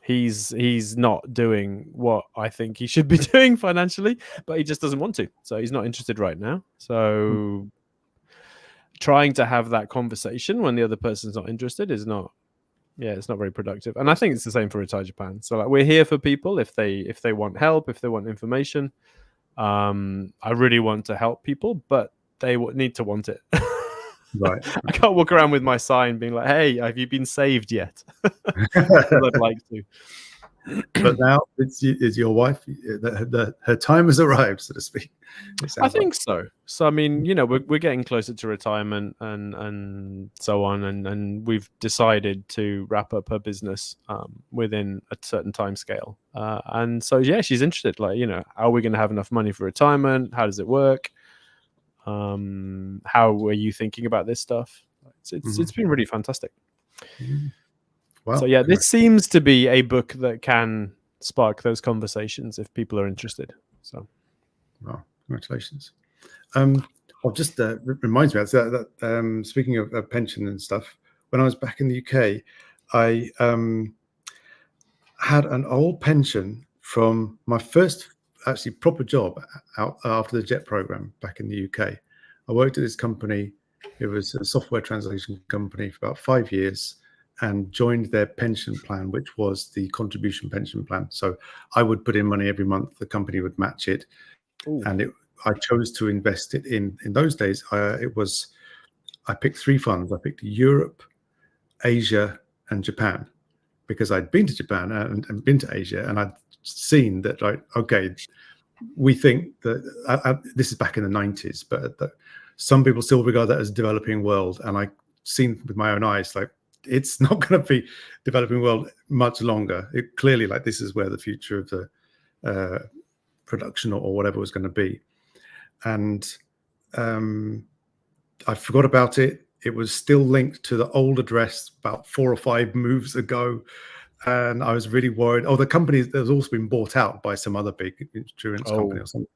he's not doing what I think he should be doing financially, but he just doesn't want to. So he's not interested right now. So trying to have that conversation when the other person's not interested is not, it's not very productive. And I think it's the same for Retire Japan. So like, we're here for people if they want help, if they want information. I really want to help people, but they need to want it. Right. I can't walk around with my sign being like, hey, have you been saved yet? I'd like to. But now is your wife, her time has arrived, so to speak. I think so. So I mean, we're getting closer to retirement and so on, and we've decided to wrap up her business within a certain time scale. And so she's interested. Like, are we going to have enough money for retirement? How does it work? How are you thinking about this stuff? It's been really fantastic. Wow. So this seems to be a book that can spark those conversations if people are interested. So, wow, congratulations. Just reminds me that speaking of pension and stuff, when I was back in the UK, I had an old pension from my first actually proper job out after the JET program back in the UK. I worked at this company. It was a software translation company for about 5 years, and joined their pension plan, which was the contribution pension plan. So I would put in money every month, the company would match it. Ooh. And I chose to invest it in those days. I picked 3 funds. I picked Europe, Asia, and Japan, because I'd been to Japan and been to Asia, and I'd seen that, like, okay, we think that this is back in the 90s, but some people still regard that as a developing world. And I seen with my own eyes, like it's not going to be developing well much longer. It clearly, like, this is where the future of the production or whatever was going to be. And I forgot about it. It was still linked to the old address about 4 or 5 moves ago. And I was really worried. Oh, the company has also been bought out by some other big insurance company or something.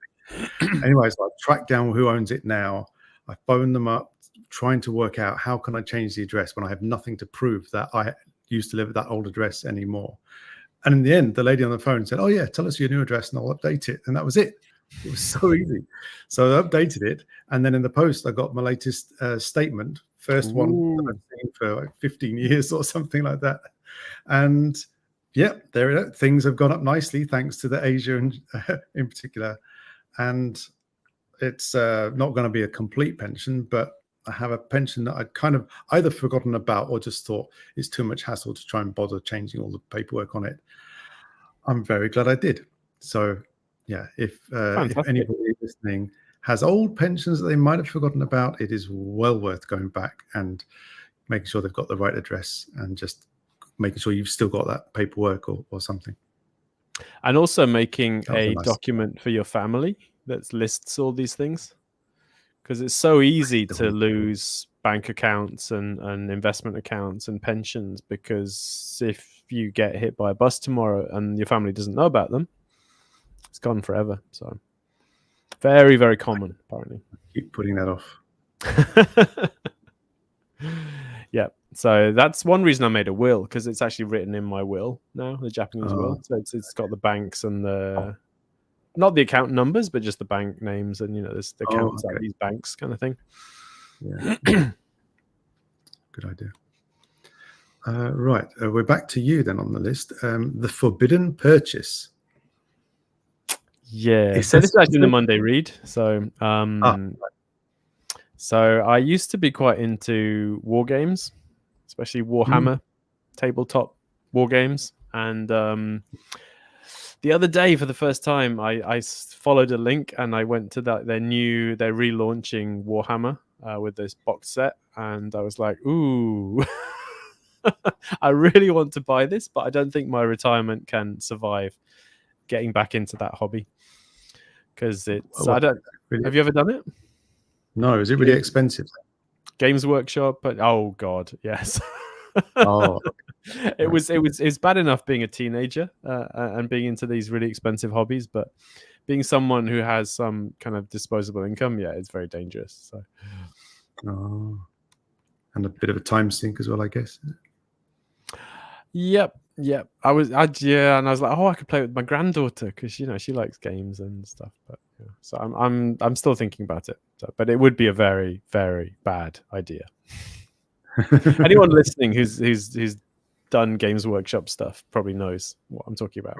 Anyway, so I tracked down who owns it now. I phoned them up, trying to work out how can I change the address when I have nothing to prove that I used to live at that old address anymore. And in the end, the lady on the phone said, "Oh yeah, tell us your new address and I'll update it." And that was it. It was so easy. So I updated it, and then in the post, I got my latest statement, first one that I've seen for like 15 years or something like that. And yeah, there it is. Things have gone up nicely thanks to the Asia in particular. And it's not going to be a complete pension, but I have a pension that I'd kind of either forgotten about or just thought it's too much hassle to try and bother changing all the paperwork on it. I'm very glad I did. So yeah, if anybody listening has old pensions that they might have forgotten about, it is well worth going back and making sure they've got the right address and just making sure you've still got that paperwork or something. And also making a nice document for your family that lists all these things, because it's so easy to lose bank accounts and investment accounts and pensions, because if you get hit by a bus tomorrow and your family doesn't know about them, it's gone forever. So very, very common, apparently. Keep putting that off. Yeah. So that's one reason I made a will, because it's actually written in my will now, the Japanese will. So it's got the banks and not the account numbers, but just the bank names and, there's the accounts at these banks kind of thing. Yeah. Good idea. Right. We're back to you then on the list. The forbidden purchase. Yeah. So this is actually the Monday read. So, so I used to be quite into war games, especially Warhammer tabletop war games. And the other day, for the first time, I followed a link and I went to they're relaunching Warhammer with this box set. And I was like, ooh, I really want to buy this, but I don't think my retirement can survive getting back into that hobby. Because it's, have you ever done it? No, is it really expensive? Games Workshop, but oh god, yes. Oh, it was bad enough being a teenager and being into these really expensive hobbies, but being someone who has some kind of disposable income, yeah, it's very dangerous. So, and a bit of a time sink as well, I guess. Yep. And I was like, oh, I could play with my granddaughter because she likes games and stuff. But yeah. So I'm still thinking about it. So, but it would be a very, very bad idea. Anyone listening who's done Games Workshop stuff probably knows what I'm talking about.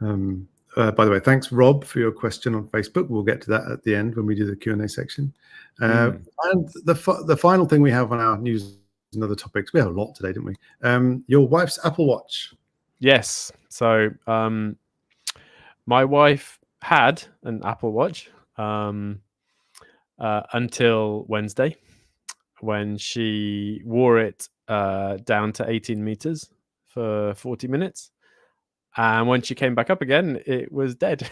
By the way, thanks, Rob, for your question on Facebook. We'll get to that at the end when we do the Q&A section. And the final thing we have on our news and other topics, we have a lot today, didn't we? Your wife's Apple Watch. Yes. So my wife had an Apple Watch until Wednesday, when she wore it down to 18 meters for 40 minutes. And when she came back up again, it was dead.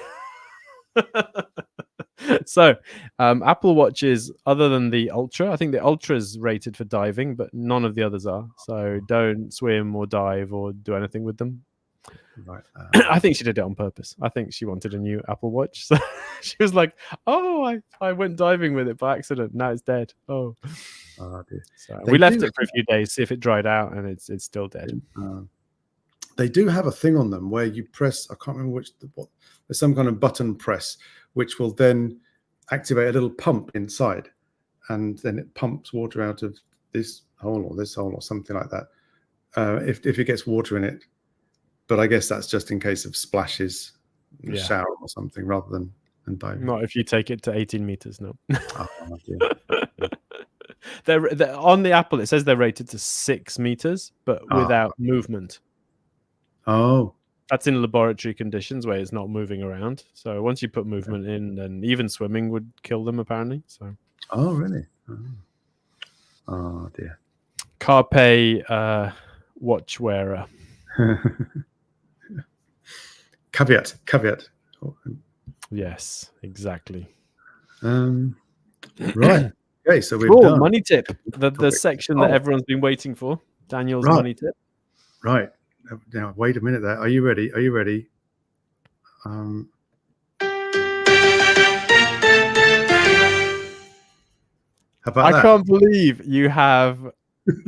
So Apple Watches, other than the Ultra, I think the Ultra is rated for diving, but none of the others are. So don't swim or dive or do anything with them. Right. I think she did it on purpose. I think she wanted a new Apple Watch. So she was like, oh, I went diving with it by accident. Now it's dead. Oh dear. So we left it for a few days, see if it dried out, and it's still dead. They do have a thing on them where you press, I can't remember what, there's some kind of button press, which will then activate a little pump inside. And then it pumps water out of this hole or something like that. If it gets water in it. But I guess that's just in case of splashes in the shower or something rather than diving. Not if you take it to 18 meters, no. Oh, dear. They're on the Apple, it says they're rated to 6 meters, but without movement. Oh. That's in laboratory conditions where it's not moving around. So once you put movement in, then even swimming would kill them, apparently. So Oh, really? Oh dear. Carpe watch wearer. Caveat. Yes, exactly. Right. Okay, so we're Cool. done. Money tip. The Topic. section that Oh, everyone's been waiting for. Daniel's right. money tip. Right. Now, wait a minute there. Are you ready? Are you ready? How about I that? can't believe you have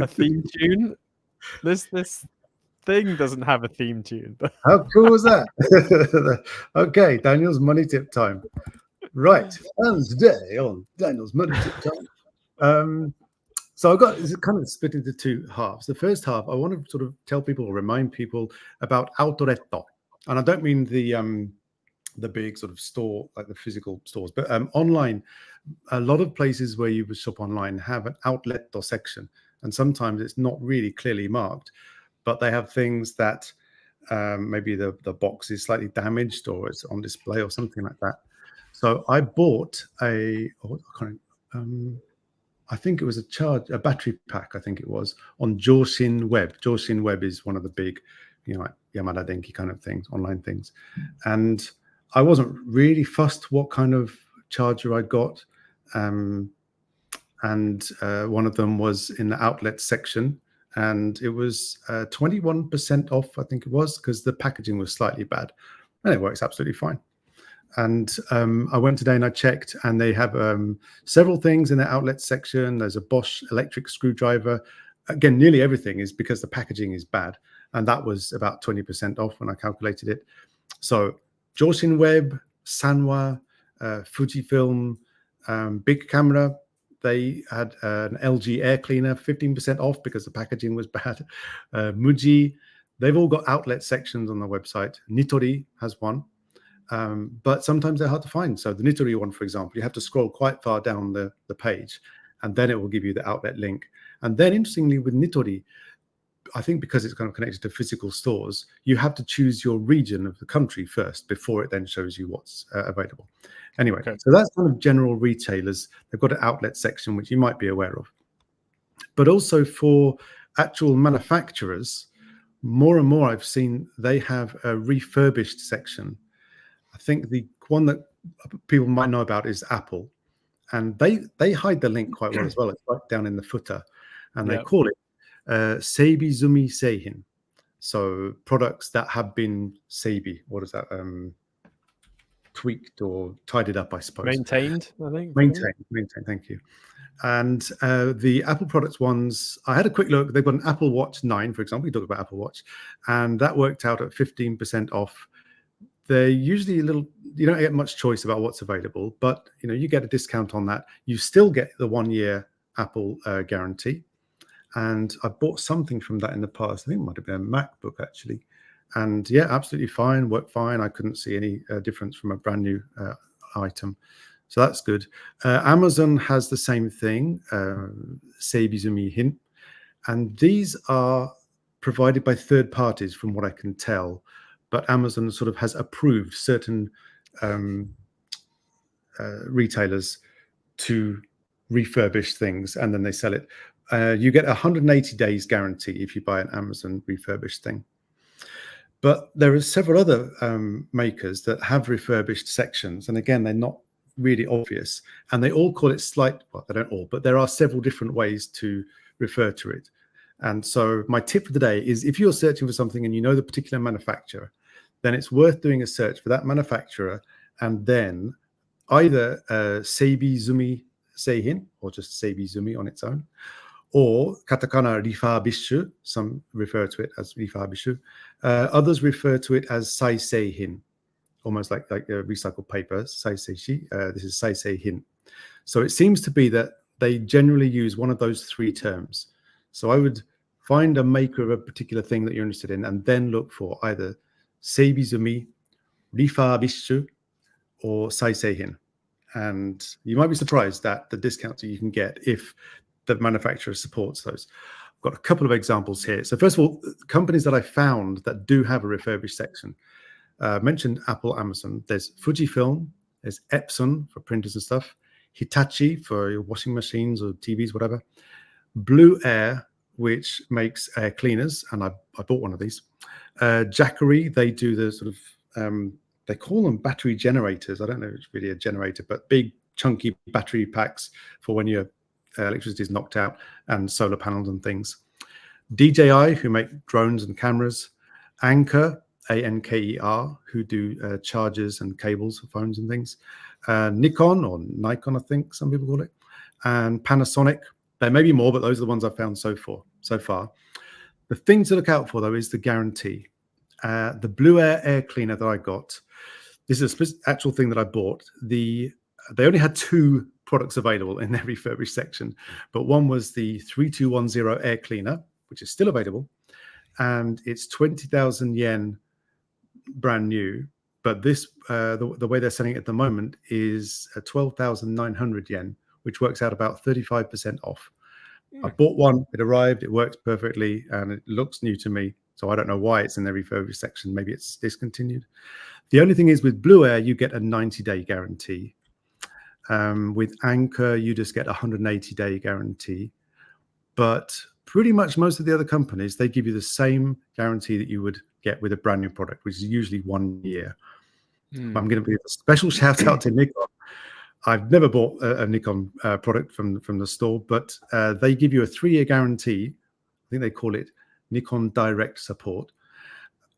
a theme tune. This thing doesn't have a theme tune. How cool was that? Okay, Daniel's money tip time. Right. And today on Daniel's money tip time. So I've got it's kind of split into two halves. The first half, I want to sort of tell people or remind people about autoretto. And I don't mean the big sort of store, like the physical stores, but online, a lot of places where you would shop online have an outletto section. And sometimes it's not really clearly marked, but they have things that maybe the box is slightly damaged or it's on display or something like that. So I bought I think it was a battery pack, I think it was, on Joshin Web. Joshin Web is one of the big, like Yamada Denki kind of things, online things. And I wasn't really fussed what kind of charger I got. And one of them was in the outlet section. And it was 21% off, I think it was, because the packaging was slightly bad. And it works absolutely fine. And I went today and I checked, and they have several things in the outlet section. There's a Bosch electric screwdriver. Again, nearly everything is because the packaging is bad. And that was about 20% off when I calculated it. So Joshin Web, Sanwa, Fujifilm, Big Camera, they had an LG air cleaner, 15% off because the packaging was bad. Muji, they've all got outlet sections on their website. Nitori has one. But sometimes they're hard to find. So the Nitori one, for example, you have to scroll quite far down the page, and then it will give you the outlet link. And then interestingly with Nitori, I think because it's kind of connected to physical stores, you have to choose your region of the country first before it then shows you what's available. Anyway, Okay. So that's kind of general retailers. They've got an outlet section, which you might be aware of. But also for actual manufacturers, more and more I've seen they have a refurbished section. I think the one that people might know about is Apple, and they hide the link quite well as well. It's right down in the footer, and they call it Seibizumi Seihin. So products that have been Seibi, what is that? Tweaked or tidied up, I suppose. Maintained, I think. Maintained. Thank you. And the Apple products ones, I had a quick look. They've got an Apple Watch 9, for example. You talk about Apple Watch, and that worked out at 15% off. They're usually a little, you don't get much choice about what's available, but you get a discount on that. You still get the 1-year Apple guarantee. And I bought something from that in the past. I think it might have been a MacBook actually. And yeah, absolutely fine, worked fine. I couldn't see any difference from a brand new item. So that's good. Amazon has the same thing, Seibizumi Hin. And these are provided by third parties from what I can tell. But Amazon sort of has approved certain retailers to refurbish things, and then they sell it. You get 180 days guarantee if you buy an Amazon refurbished thing. But there are several other makers that have refurbished sections, and again, they're not really obvious, and they all call it well, they don't all, but there are several different ways to refer to it. And so my tip for the day is, if you're searching for something and you know the particular manufacturer, then it's worth doing a search for that manufacturer, and then either Seibizumi Seihin, or just Seibizumi on its own, or katakana refurbish. Some refer to it as refurbish. Others refer to it as saiseihin, almost like recycled paper. Saiseishi. This is saiseihin. So it seems to be that they generally use one of those three terms. So I would find a maker of a particular thing that you're interested in, and then look for either Seibizumi, refurbish, or saiseihin. And you might be surprised at the discounts that you can get if the manufacturer supports those. I've got a couple of examples here. So first of all, companies that I found that do have a refurbished section. Mentioned Apple, Amazon. There's Fujifilm, there's Epson for printers and stuff, Hitachi for your washing machines or TVs, whatever. Blue Air, which makes air cleaners, and I bought one of these. Jackery, they do the sort of they call them battery generators. I don't know if it's really a generator, but big chunky battery packs for when your electricity is knocked out, and solar panels and things. DJI, who make drones and cameras. Anker, Anker, who do chargers and cables for phones and things. Nikon, or Nikon, I think some people call it. And Panasonic. There may be more, but those are the ones I've found so far. The thing to look out for, though, is the guarantee. The Blue Air cleaner that I got, this is an actual thing that I bought. They only had 2 products available in their refurbished section, but one was the 3210 air cleaner, which is still available, and it's 20,000 yen brand new. But this, the way they're selling it at the moment is 12,900 yen, which works out about 35% off. I bought one, it arrived, it works perfectly, and it looks new to me. So I don't know why it's in the refurbished section. Maybe it's discontinued. The only thing is with Blue Air, you get a 90-day guarantee. With Anker, you just get a 180-day guarantee. But pretty much most of the other companies, they give you the same guarantee that you would get with a brand new product, which is usually 1 year. I'm going to give a special shout out to Nikon. I've never bought a Nikon product from the store, but they give you a 3-year guarantee. I think they call it Nikon Direct Support.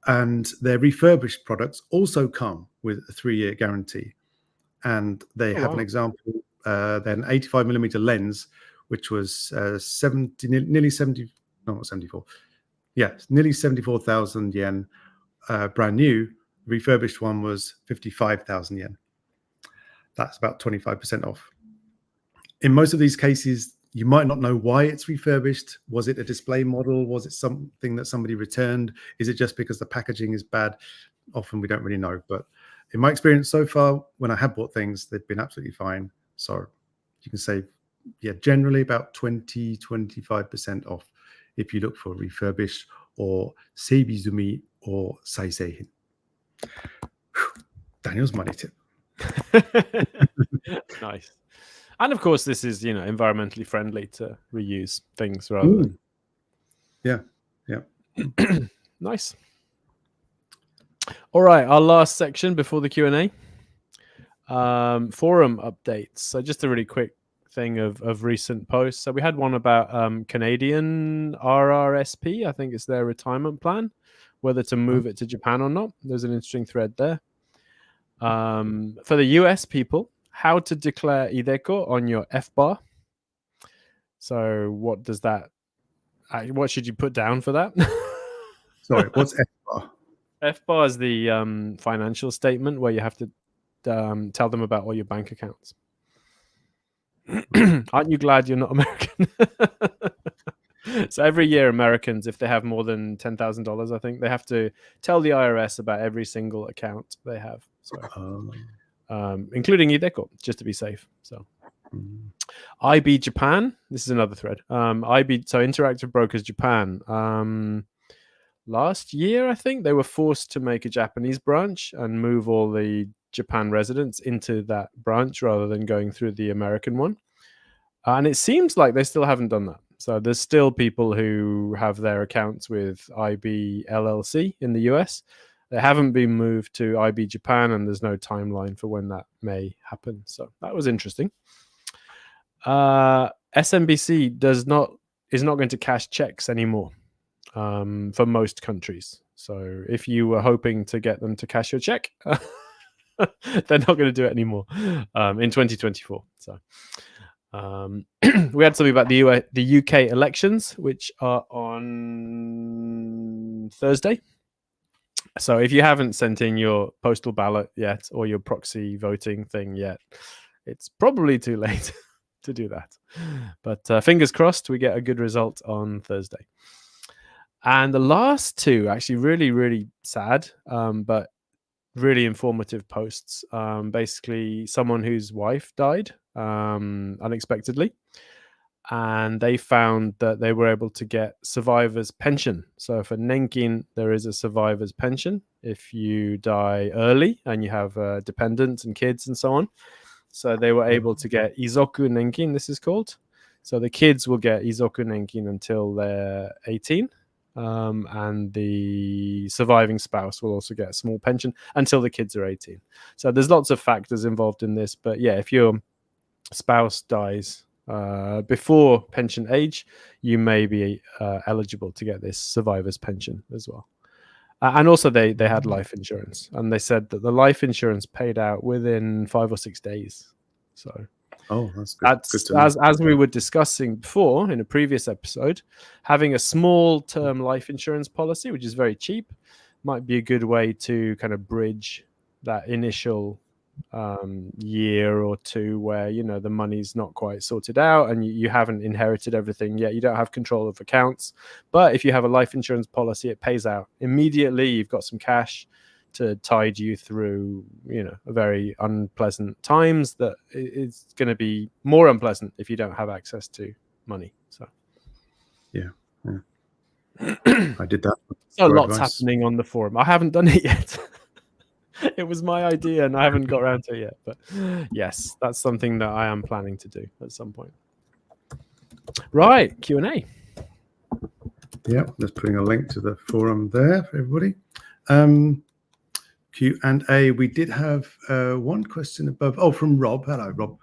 And their refurbished products also come with a 3-year guarantee. And they have an example, then 85mm lens, which was nearly 74,000 yen, brand new. Refurbished one was 55,000 yen. That's about 25% off. In most of these cases, you might not know why it's refurbished. Was it a display model? Was it something that somebody returned? Is it just because the packaging is bad? Often we don't really know. But in my experience so far, when I have bought things, they've been absolutely fine. So you can save, generally about 20-25% off if you look for refurbished or seibizumi or saiseihin. Daniel's money tip. Nice. And of course, this is, environmentally friendly to reuse things rather than. Yeah. Nice. All right, our last section before the Q&A. Forum updates. So just a really quick thing of recent posts. So we had one about Canadian RRSP. I think it's their retirement plan, whether to move it to Japan or not. There's an interesting thread there. For the US people, how to declare Ideco on your F-bar. So what does that, what should you put down for that? Sorry, what's F-bar? F-bar is the financial statement where you have to tell them about all your bank accounts. Aren't you glad you're not American? So every year, Americans, if they have more than $10,000, I think, they have to tell the IRS about every single account they have. So, including Ideco, just to be safe. So, IB Japan. This is another thread. IB, so Interactive Brokers Japan. Last year, I think they were forced to make a Japanese branch and move all the Japan residents into that branch rather than going through the American one. And it seems like they still haven't done that. So there's still people who have their accounts with IB LLC in the US. They haven't been moved to IB Japan, and there's no timeline for when that may happen. So that was interesting. SMBC is not going to cash checks anymore for most countries. So if you were hoping to get them to cash your check, they're not going to do it anymore in 2024. So we had something about the UK elections, which are on Thursday. So if you haven't sent in your postal ballot yet or your proxy voting thing yet, it's probably too late to do that. But fingers crossed we get a good result on Thursday. And the last two, actually really, really sad, but really informative posts. Basically, someone whose wife died unexpectedly, and they found that they were able to get survivor's pension. So for Nenkin, there is a survivor's pension if you die early and you have dependents and kids and so on. So they were able to get izoku nenkin, this is called. So the kids will get izoku nenkin until they're 18. And the surviving spouse will also get a small pension until the kids are 18. So there's lots of factors involved in this. But yeah, if your spouse dies before pension age, you may be eligible to get this survivor's pension as well. And also they had life insurance, and they said that the life insurance paid out within 5 or 6 days. So that's good. Good to know. as we were discussing before in a previous episode, having a small term life insurance policy, which is very cheap, might be a good way to kind of bridge that initial year or two where the money's not quite sorted out and you haven't inherited everything yet. You don't have control of accounts, but if you have a life insurance policy, it pays out immediately. You've got some cash to tide you through a very unpleasant times that it's going to be more unpleasant if you don't have access to money. So yeah. I did that. So lots happening on the forum. I haven't done it yet. It was my idea and I haven't got around to it yet. But yes, that's something that I am planning to do at some point. Right, Q&A. Yeah, just putting a link to the forum there for everybody. Q&A, we did have one question above. From Rob. Hello, Rob.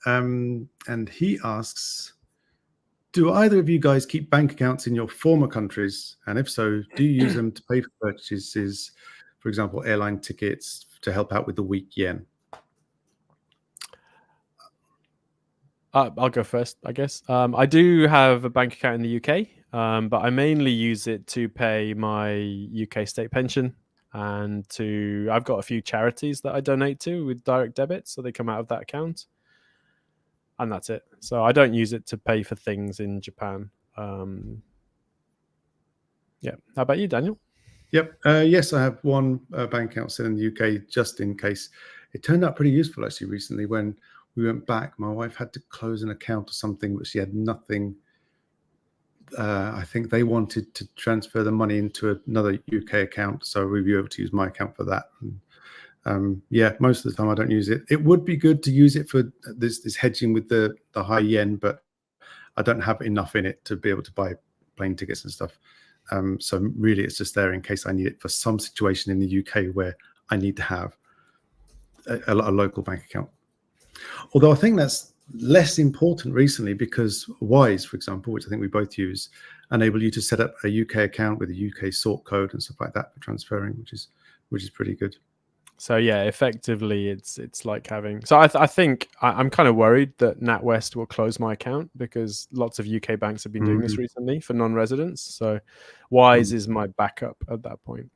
And he asks, do either of you guys keep bank accounts in your former countries? And if so, do you use them to pay for purchases, for example, airline tickets, to help out with the weak yen? I'll go first, I guess. I do have a bank account in the UK, but I mainly use it to pay my UK state pension, and I've got a few charities that I donate to with direct debit, so they come out of that account. And that's it. So I don't use it to pay for things in Japan. Yeah. How about you, Daniel? Yep. Yes, I have one bank account still in the UK just in case. It turned out pretty useful actually recently when we went back. My wife had to close an account or something, but she had nothing. I think they wanted to transfer the money into another UK account, so we'd be able to use my account for that. And, yeah, most of the time I don't use it. It would be good to use it for this hedging with the high yen, but I don't have enough in it to be able to buy plane tickets and stuff. So really it's just there in case I need it for some situation in the UK where I need to have a local bank account. Although I think that's less important recently because Wise, for example, which I think we both use, enable you to set up a UK account with a UK sort code and stuff like that for transferring, which is pretty good. So yeah, effectively, it's like having. So I think I'm kind of worried that NatWest will close my account because lots of UK banks have been doing this recently for non-residents. So Wise is my backup at that point.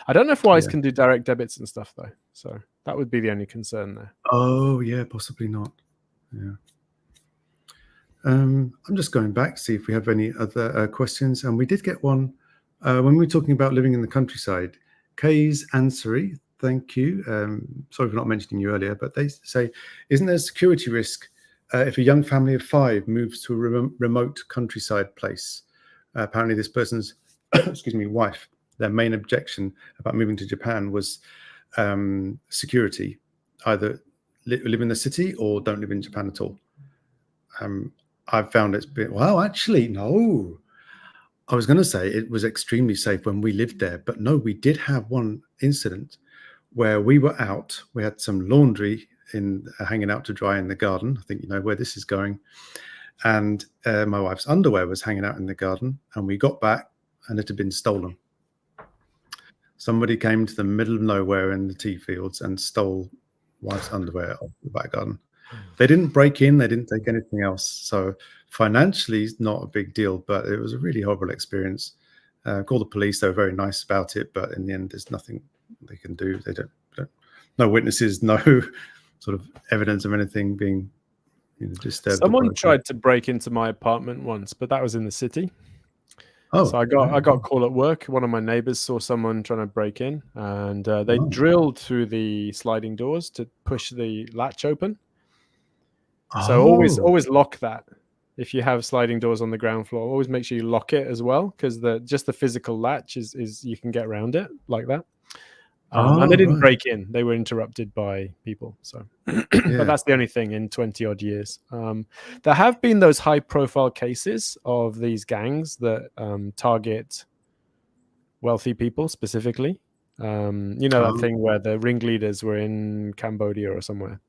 I don't know if Wise can do direct debits and stuff though. So that would be the only concern there. Oh yeah, possibly not. Yeah. I'm just going back to see if we have any other questions, and we did get one when we were talking about living in the countryside. Kay's Ansari. Thank you. Sorry for not mentioning you earlier, but they say, isn't there a security risk if a young family of 5 moves to a remote countryside place? Apparently this person's, wife, their main objection about moving to Japan was security. Either live in the city or don't live in Japan at all. I've found it's been, well, actually, no. I was going to say it was extremely safe when we lived there, but no, we did have one incident where we were out. We had some laundry hanging out to dry in the garden. I think you know where this is going. And my wife's underwear was hanging out in the garden, and we got back and it had been stolen. Somebody came to the middle of nowhere in the tea fields and stole wife's underwear off the back garden. They didn't break in, they didn't take anything else. So financially, it's not a big deal, but it was a really horrible experience. Called the police, they were very nice about it, but in the end, there's nothing they can do. They don't no witnesses, no sort of evidence of anything being disturbed. Someone tried to break into my apartment once, but that was in the city. Oh, so I got a call at work. One of my neighbors saw someone trying to break in, and they drilled through the sliding doors to push the latch open. So always lock that. If you have sliding doors on the ground floor, always make sure you lock it as well, because just the physical latch is you can get around it like that. And they didn't right. break in; they were interrupted by people. So, but Yeah. that's the only thing in 20 odd years. There have been those high-profile cases of these gangs that target wealthy people specifically. You know that thing where the ringleaders were in Cambodia or somewhere,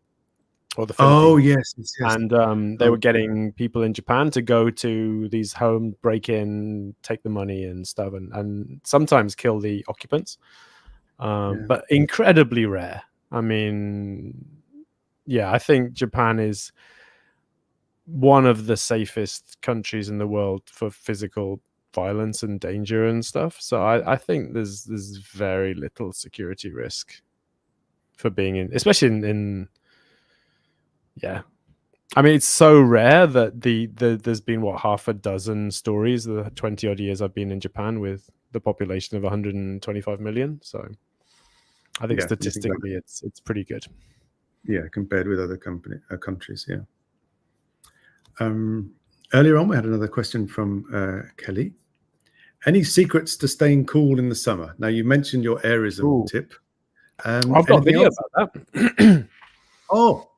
or the Philippines. Oh, yes. Yes. And they were getting people in Japan to go to these home, break in, take the money and stuff, and sometimes kill the occupants. But incredibly rare. I mean, yeah, I think Japan is one of the safest countries in the world for physical violence and danger and stuff. So I think there's very little security risk for being in, especially in yeah. I mean, it's so rare that there's been what, half a dozen stories the 20 odd years I've been in Japan with the population of 125 million. So I think statistically it's pretty good. Yeah, compared with other countries. Yeah. Earlier on, we had another question from Kelly. Any secrets to staying cool in the summer? Now, you mentioned your airism tip. I've got a video about that. Oh.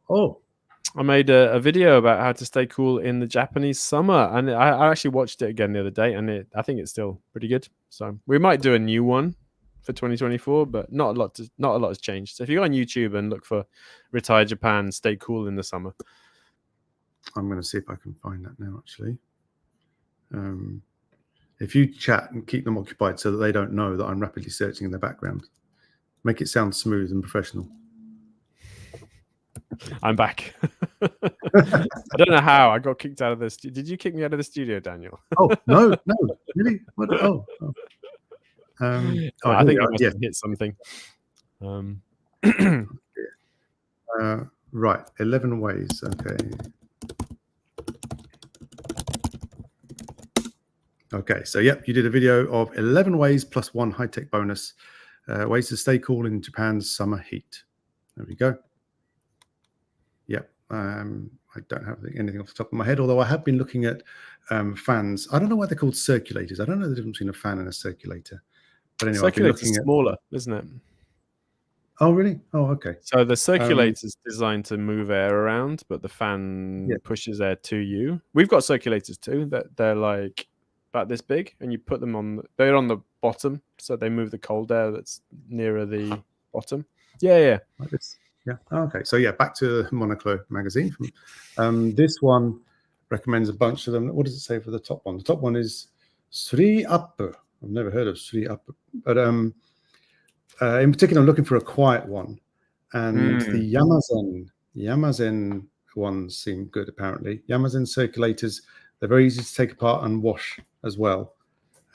I made a video about how to stay cool in the Japanese summer, and I actually watched it again the other day, and I think it's still pretty good. So we might do a new one for 2024, but not a lot has changed. So if you go on YouTube and look for Retire Japan, stay cool in the summer. I'm going to see if I can find that now, actually. If you chat and keep them occupied so that they don't know that I'm rapidly searching in the background, make it sound smooth and professional. I'm back. I don't know how I got kicked out of this. Did you kick me out of the studio, Daniel? Oh, no, really? What? Oh. I think I must have hit something. Right, 11 ways. Okay, so yep, you did a video of 11 ways plus one high-tech bonus, ways to stay cool in Japan's summer heat. There we go. Yep, I don't have anything off the top of my head, although I have been looking at fans. I don't know why they're called circulators. I don't know the difference between a fan and a circulator. But anyway, circulator's smaller, isn't it? Oh, really? Oh, okay. So the circulator's designed to move air around, but the fan pushes air to you. We've got circulators too, that they're like about this big, and you put them on. They're on the bottom, so they move the cold air that's nearer the bottom. Yeah. Like this. Yeah. Oh, okay. So yeah, back to Monocle magazine. This one recommends a bunch of them. What does it say for the top one? The top one is Sri Up. I've never heard of Sri Up, but in particular, I'm looking for a quiet one, and the Yamazen ones seem good. Apparently, Yamazen circulators, they're very easy to take apart and wash as well.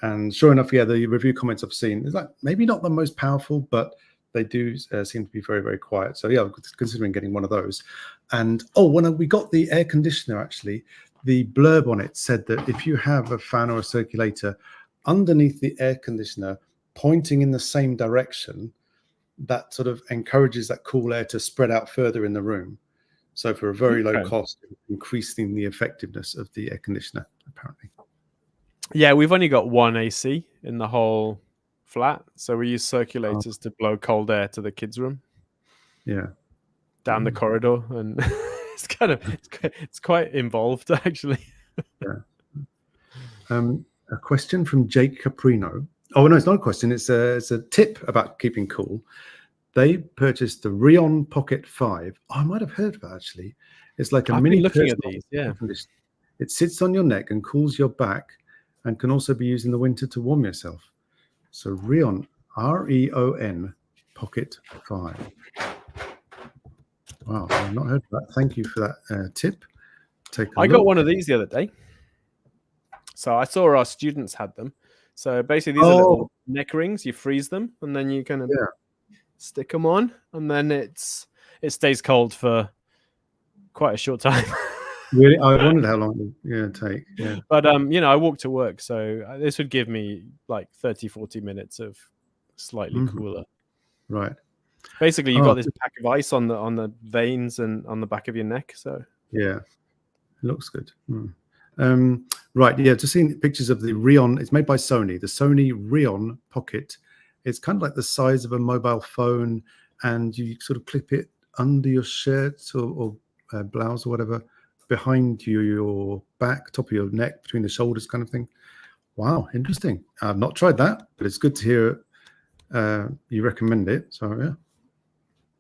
And sure enough, yeah, the review comments I've seen is like maybe not the most powerful, but they do seem to be very, very quiet. So yeah, I'm considering getting one of those. And when we got the air conditioner, actually, the blurb on it said that if you have a fan or a circulator underneath the air conditioner pointing in the same direction, that sort of encourages that cool air to spread out further in the room. So for a very low cost, increasing the effectiveness of the air conditioner, apparently. Yeah, we've only got one AC in the whole flat, so we use circulators to blow cold air to the kids' room. Yeah, down the corridor, and it's quite involved actually. Yeah. A question from Jake Caprino. Oh no, it's not a question. It's a tip about keeping cool. They purchased the Rion Pocket 5. Oh, I might have heard of that actually. It's like a mini. Looking at these, yeah. It sits on your neck and cools your back, and can also be used in the winter to warm yourself. So Rion, REON Pocket 5. Wow, I've not heard of that. Thank you for that tip. I got one of these the other day. So I saw our students had them. So basically, these are little neck rings. You freeze them, and then you kind of stick them on, and then it stays cold for quite a short time. Really, I wondered how long it would take. Yeah, but I walk to work, so this would give me like 30-40 minutes of slightly cooler. Right. Basically, you've got this pack of ice on the veins and on the back of your neck. So yeah, it looks good. Right, yeah, just seeing pictures of the Rion. It's made by Sony. The Sony Rion Pocket It's kind of like the size of a mobile phone, and you sort of clip it under your shirt or blouse or whatever, behind your back, top of your neck, between the shoulders, kind of thing. Wow, interesting. I've not tried that, but it's good to hear you recommend it. So yeah,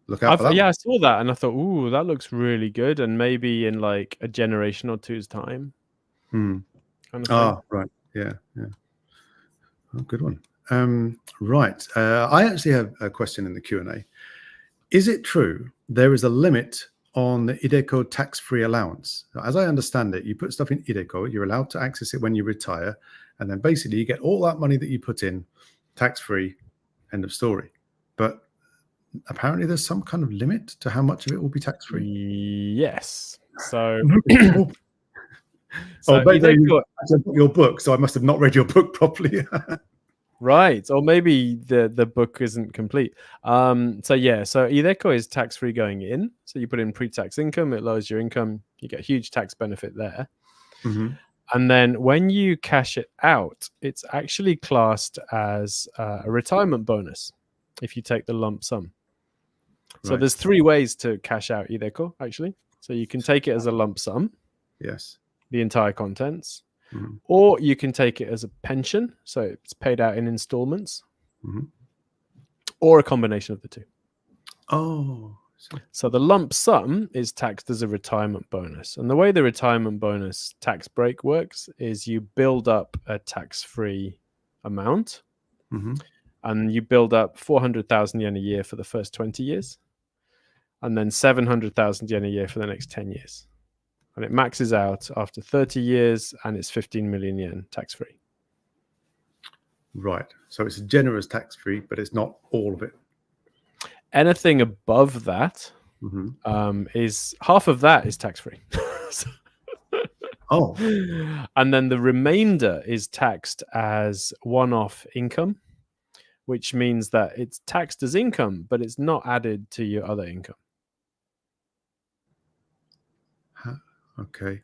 look out for that. Yeah, I saw that and I thought, ooh, that looks really good. And maybe in like a generation or two's time. Kind of thing. Right. Yeah. Oh, good one. Right. I actually have a question in the Q&A. Is it true there is a limit on the iDeCo tax-free allowance? As I understand it, you put stuff in iDeCo, you're allowed to access it when you retire, and then basically you get all that money that you put in tax-free, end of story. But apparently there's some kind of limit to how much of it will be tax-free. Yes. So, maybe your book, so I must have not read your book properly. Right, or maybe the book isn't complete. So iDeCo is tax-free going in. So you put in pre-tax income, it lowers your income, you get a huge tax benefit there. And then when you cash it out, it's actually classed as a retirement bonus if you take the lump sum. So there's 3 ways to cash out iDeCo, actually. So you can take it as a lump sum. Yes. The entire contents. Or you can take it as a pension, so it's paid out in installments, or a combination of the two. Oh. So the lump sum is taxed as a retirement bonus. And the way the retirement bonus tax break works is you build up a tax-free amount, and you build up 400,000 yen a year for the first 20 years, and then 700,000 yen a year for the next 10 years. And it maxes out after 30 years, and it's 15 million yen tax-free. Right. So it's a generous tax-free, but it's not all of it. Anything above that is half of that is tax-free. And then the remainder is taxed as one-off income, which means that it's taxed as income, but it's not added to your other income. Okay.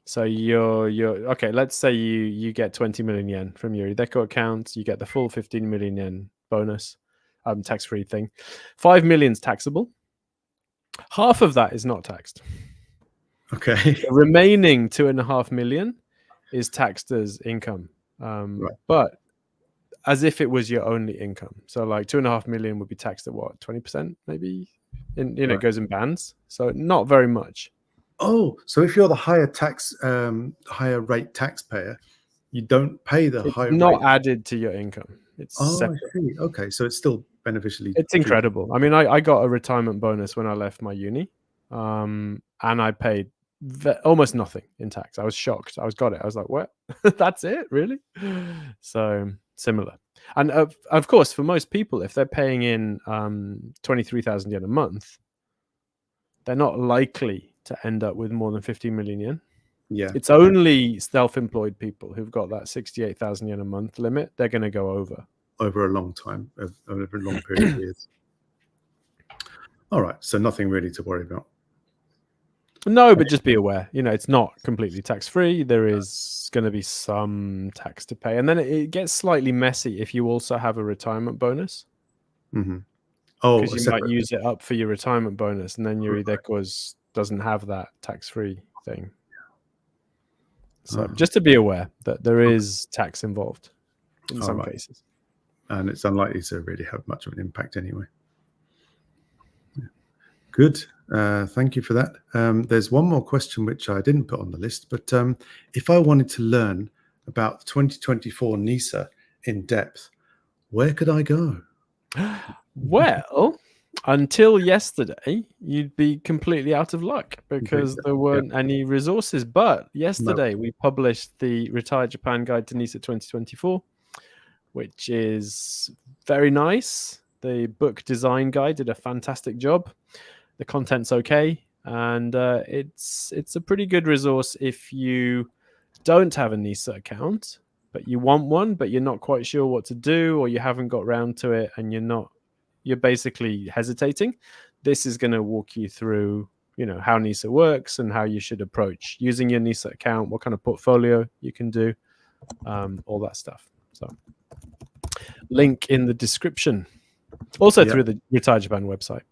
So you're okay. Let's say you get 20 million yen from your iDeCo account. You get the full 15 million yen bonus, tax-free thing. 5 million is taxable. Half of that is not taxed. Okay. The remaining 2.5 million is taxed as income, but as if it was your only income. So like 2.5 million would be taxed at what, 20% maybe? It goes in bands. So not very much. Oh, so if you're the higher rate taxpayer, you don't pay the higher rate. It's not added to your income. It's separate. I see. Okay, so it's still beneficially. It's incredible. I mean, I got a retirement bonus when I left my uni, and I paid almost nothing in tax. I was shocked. I was like, what? That's it? Really? So similar. And of course, for most people, if they're paying in 23,000 yen a month, they're not likely to end up with more than 15 million yen. Yeah. It's only self-employed people who've got that 68,000 yen a month limit. They're going to go over a long time, over a long period of years. All right. So nothing really to worry about. No, but just be aware, it's not completely tax-free. There is going to be some tax to pay. And then it gets slightly messy if you also have a retirement bonus. Oh, because you might use it up for your retirement bonus, and then your iDeCo doesn't have that tax-free thing. So just to be aware that there is tax involved in some cases. And it's unlikely to really have much of an impact anyway. Yeah. Good. Thank you for that. There's one more question which I didn't put on the list, but if I wanted to learn about 2024 NISA in depth, where could I go? Well, until yesterday, you'd be completely out of luck because there weren't any resources. But yesterday, we published the Retire Japan Guide to NISA 2024, which is very nice. The book design guy did a fantastic job. The content's okay, and it's a pretty good resource if you don't have a NISA account, but you want one, but you're not quite sure what to do, or you haven't got round to it, and you're basically hesitating. This is going to walk you through, how NISA works and how you should approach using your NISA account, what kind of portfolio you can do, all that stuff. So link in the description. Also Yeah. through the Retire Japan website.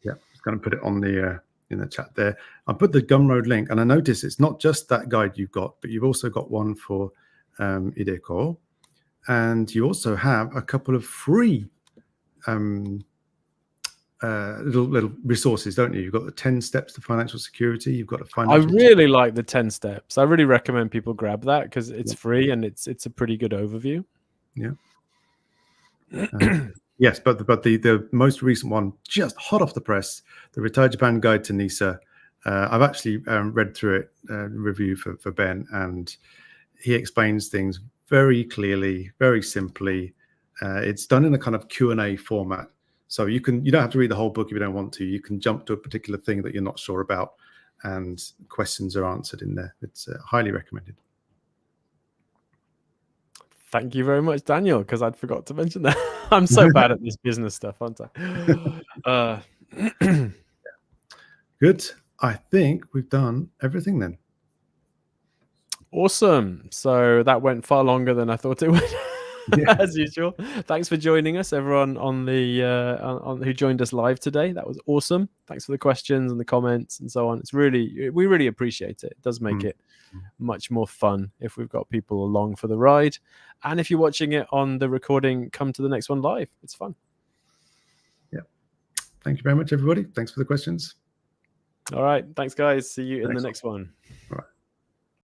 Yeah, I was going to put it on the in the chat there. I put the Gumroad link, and I noticed it's not just that guide you've got, but you've also got one for Ideco, and you also have a couple of free little resources, don't you? You've got the 10 steps to financial security. You've got a financial. I really like the 10 steps. I really recommend people grab that because it's free and it's a pretty good overview. Yeah. Yes, but the most recent one, just hot off the press, the Retire Japan Guide to NISA. I've actually read through it, review for Ben, and he explains things very clearly, very simply. It's done in a kind of Q&A format, so you don't have to read the whole book if you don't want to. You can jump to a particular thing that you're not sure about, and questions are answered in there. It's highly recommended. Thank you very much, Daniel, because I'd forgot to mention that. I'm so bad at this business stuff, aren't I? Good. I think we've done everything then. Awesome. So that went far longer than I thought it would, Yeah. as usual. Thanks for joining us, everyone on the who joined us live today. That was awesome. Thanks for the questions and the comments and so on. We really appreciate it. It does make it much more fun if we've got people along for the ride. And if you're watching it on the recording, come to the next one live. It's fun. Yeah. Thank you very much, everybody. Thanks for the questions. All right. Thanks, guys. See you in the next one. All right.